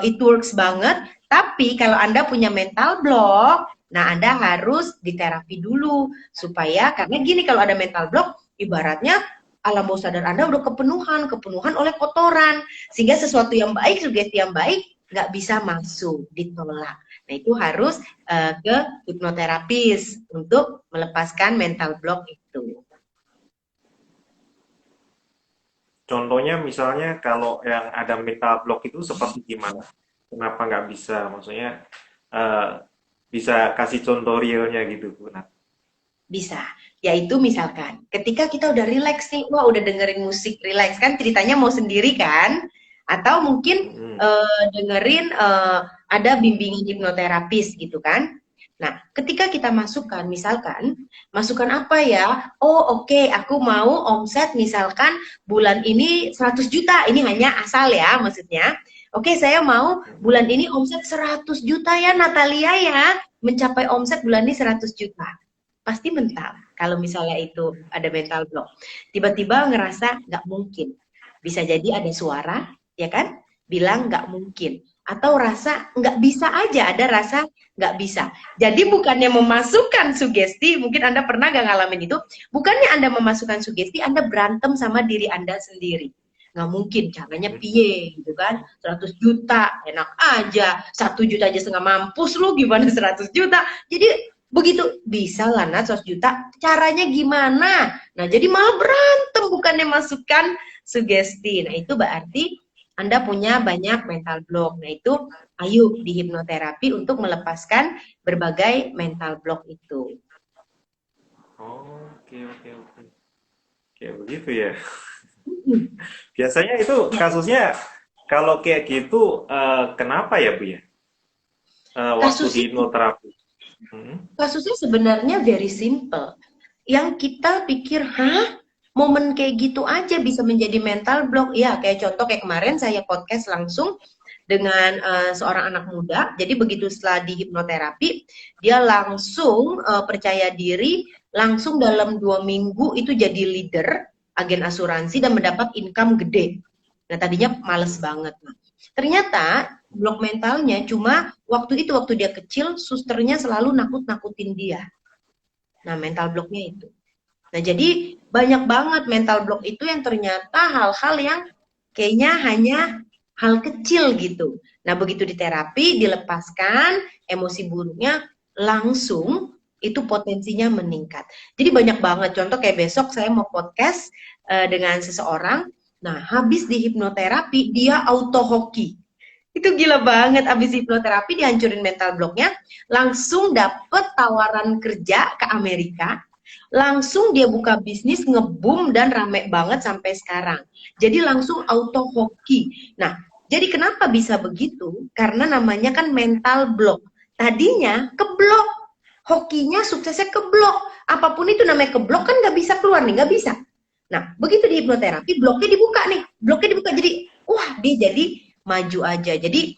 it works banget. Tapi kalau Anda punya mental block, nah Anda harus diterapi dulu supaya, karena gini, kalau ada mental block ibaratnya alam bawah sadar Anda udah kepenuhan oleh kotoran. Sehingga sesuatu yang baik, sugesti yang baik, nggak bisa masuk, ditolak. Nah, itu harus ke hipnoterapis untuk melepaskan mental block itu. Contohnya misalnya kalau yang ada mental block itu seperti gimana? Kenapa nggak bisa? Maksudnya eh, bisa kasih contoh realnya gitu, Bu Nat. Bisa. Yaitu misalkan, ketika kita udah relax nih, wah udah dengerin musik relax kan ceritanya mau sendiri kan? Atau mungkin Mm-mm. dengerin ada bimbingan hipnoterapis gitu kan? Nah, ketika kita masukkan, misalkan, masukkan apa ya? Oh, oke, aku mau omset misalkan bulan ini 100 juta. Ini hanya asal ya, maksudnya. Oke, saya mau bulan ini omset 100 juta ya, Natalia ya. Mencapai omset bulan ini 100 juta. Pasti mental. Kalau misalnya itu ada mental block. Tiba-tiba ngerasa nggak mungkin. Bisa jadi ada suara, ya kan? Bilang nggak mungkin. Atau rasa nggak bisa aja, ada rasa nggak bisa. Jadi bukannya memasukkan sugesti, mungkin Anda pernah nggak ngalamin itu, bukannya Anda memasukkan sugesti, Anda berantem sama diri Anda sendiri. Nggak mungkin, caranya piye gitu kan, 100 juta, enak aja, 1 juta aja setengah mampus lu, gimana 100 juta. Jadi begitu, bisa lah Nat 100 juta, caranya gimana? Nah jadi malah berantem, bukannya masukkan sugesti. Nah itu berarti Anda punya banyak mental block. Nah itu ayo di hipnoterapi untuk melepaskan berbagai mental block itu. Oh, oke, oke, oke. Kayak begitu ya. Hmm. Biasanya itu Ya, kasusnya kalau kayak gitu kenapa ya, Bu ya? Waktu di kasusnya hipnoterapi. Hmm. kasusnya sebenarnya very simple. Yang kita pikir, hah? Momen kayak gitu aja bisa menjadi mental block. Ya, kayak contoh kayak kemarin saya podcast langsung dengan seorang anak muda. Jadi begitu setelah di hipnoterapi, dia langsung percaya diri, langsung dalam 2 minggu itu jadi leader agen asuransi dan mendapat income gede. Nah tadinya males banget. Nah, ternyata blok mentalnya cuma waktu dia kecil, susternya selalu nakut-nakutin dia. Nah mental blocknya itu. Nah, jadi banyak banget mental block itu yang ternyata hal-hal yang kayaknya hanya hal kecil gitu. Nah, begitu di terapi, dilepaskan, emosi buruknya langsung itu potensinya meningkat. Jadi banyak banget. Contoh kayak besok saya mau podcast dengan seseorang. Nah, habis di hipnoterapi, dia auto hoki. Itu gila banget. Habis hipnoterapi, dihancurin mental blocknya. Langsung dapet tawaran kerja ke Amerika, langsung dia buka bisnis ngebum dan rame banget sampai sekarang. Jadi langsung auto hoki. Nah, jadi kenapa bisa begitu? Karena namanya kan mental block. Tadinya keblok, hokinya suksesnya keblok. Apapun itu namanya keblok kan nggak bisa keluar nih, nggak bisa. Nah, begitu di hipnoterapi, bloknya dibuka nih, bloknya dibuka jadi, wah dia jadi maju aja. Jadi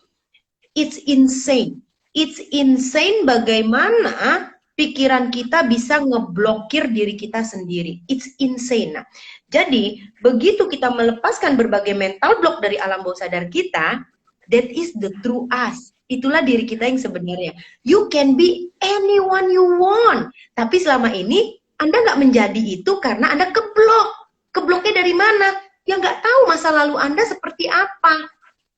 it's insane. It's insane bagaimana pikiran kita bisa ngeblokir diri kita sendiri. It's insane. Nah, jadi begitu kita melepaskan berbagai mental block dari alam bawah sadar kita, that is the true us. Itulah diri kita yang sebenarnya. You can be anyone you want. Tapi selama ini Anda nggak menjadi itu karena Anda keblok. Kebloknya dari mana? Ya nggak tahu masa lalu Anda seperti apa.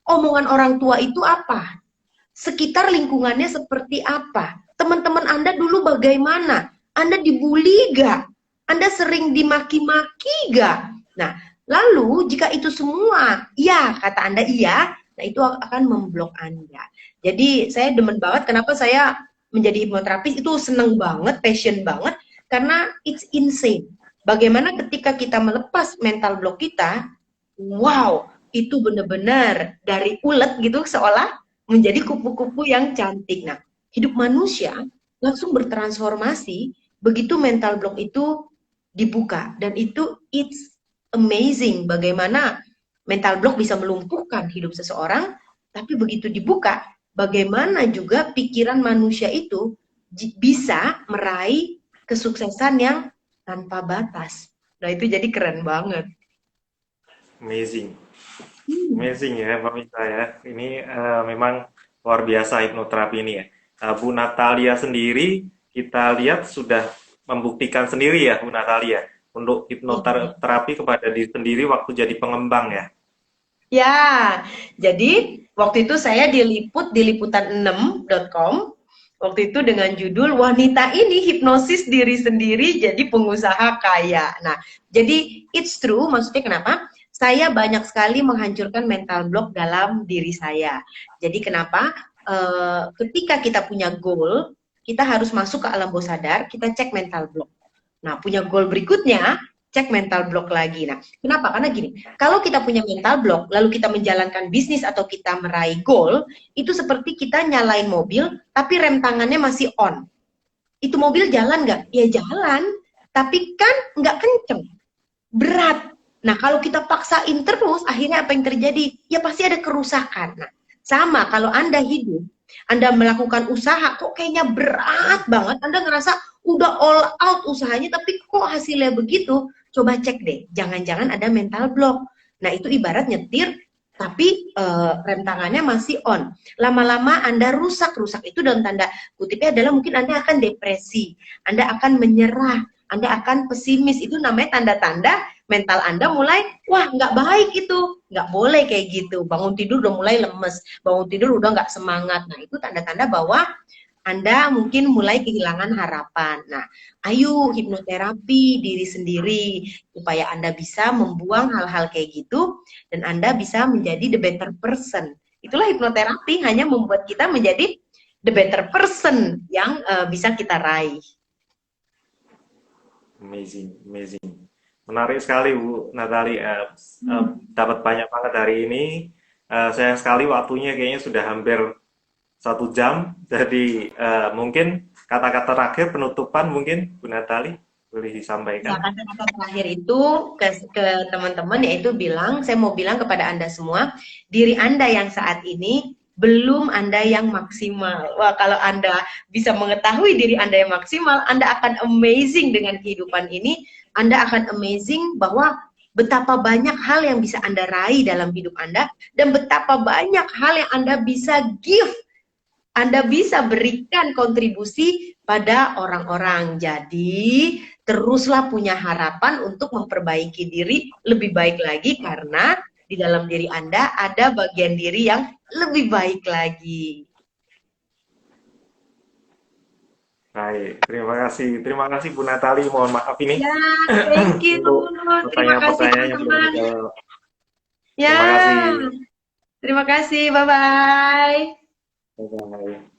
Omongan orang tua itu apa? Sekitar lingkungannya seperti apa? Teman-teman Anda dulu bagaimana? Anda dibully gak? Anda sering dimaki-maki gak? Nah, lalu jika itu semua, iya, kata Anda iya, nah itu akan memblok Anda. Jadi saya demen banget kenapa saya menjadi hipnoterapis itu seneng banget, passion banget, karena it's insane. Bagaimana ketika kita melepas mental block kita, wow, itu benar-benar dari ulet gitu seolah menjadi kupu-kupu yang cantik. Nah, hidup manusia langsung bertransformasi begitu mental block itu dibuka dan itu it's amazing bagaimana mental block bisa melumpuhkan hidup seseorang, tapi begitu dibuka bagaimana juga pikiran manusia itu bisa meraih kesuksesan yang tanpa batas. Nah, itu jadi keren banget. Amazing. Hmm. Amazing ya, Pak Mita ya. Ini memang luar biasa hipnoterapi ini ya. Bu Natalia sendiri kita lihat sudah membuktikan sendiri ya, Bu Natalia, untuk hipnoterapi kepada diri sendiri waktu jadi pengembang ya. Ya, jadi waktu itu saya diliput di liputan6.com. Waktu itu dengan judul wanita ini hipnosis diri sendiri jadi pengusaha kaya. Nah, jadi it's true, maksudnya kenapa? Saya banyak sekali menghancurkan mental block dalam diri saya. Jadi kenapa? Ketika kita punya goal, kita harus masuk ke alam bawah sadar, kita cek mental block. Nah, punya goal berikutnya, cek mental block lagi. Nah, kenapa? Karena gini, kalau kita punya mental block, lalu kita menjalankan bisnis atau kita meraih goal, itu seperti kita nyalain mobil, tapi rem tangannya masih on. Itu mobil jalan nggak? Ya jalan, tapi kan nggak kenceng, berat. Nah, kalau kita paksain terus, akhirnya apa yang terjadi? Ya pasti ada kerusakan. Nah, sama kalau Anda hidup, Anda melakukan usaha, kok kayaknya berat banget, Anda ngerasa udah all out usahanya, tapi kok hasilnya begitu? Coba cek deh, jangan-jangan ada mental block. Nah, itu ibarat nyetir, tapi rem tangannya masih on. Lama-lama Anda rusak itu dalam tanda kutipnya adalah mungkin Anda akan depresi, Anda akan menyerah, Anda akan pesimis. Itu namanya tanda-tanda mental Anda mulai, wah nggak baik itu, nggak boleh kayak gitu. Bangun tidur udah mulai lemes, bangun tidur udah nggak semangat. Nah, itu tanda-tanda bahwa Anda mungkin mulai kehilangan harapan. Nah, ayo hipnoterapi diri sendiri supaya Anda bisa membuang hal-hal kayak gitu dan Anda bisa menjadi the better person. Itulah hipnoterapi, hanya membuat kita menjadi the better person yang bisa kita raih. Amazing, amazing. Menarik sekali Bu Natali. Dapat banyak banget hari ini. Sayang sekali waktunya kayaknya sudah hampir 1 jam. Jadi mungkin kata-kata terakhir penutupan mungkin Bu Natali boleh Ya, disampaikan. kata-kata terakhir itu ke teman-teman yaitu saya mau bilang kepada Anda semua, diri Anda yang saat ini belum Anda yang maksimal. Wah, kalau Anda bisa mengetahui diri Anda yang maksimal, Anda akan amazing dengan kehidupan ini. Anda akan amazing bahwa betapa banyak hal yang bisa Anda raih dalam hidup Anda dan betapa banyak hal yang Anda bisa give, Anda bisa berikan kontribusi pada orang-orang. Jadi, teruslah punya harapan untuk memperbaiki diri lebih baik lagi karena di dalam diri Anda ada bagian diri yang lebih baik lagi. Baik, terima kasih Bu Natali. Mohon maaf ini Ya, thank you. untuk Terima kasih pertanyaan-pertanyaan yang belum teman-teman. dijawab. Ya, Terima kasih. terima kasih. Bye-bye. Bye-bye.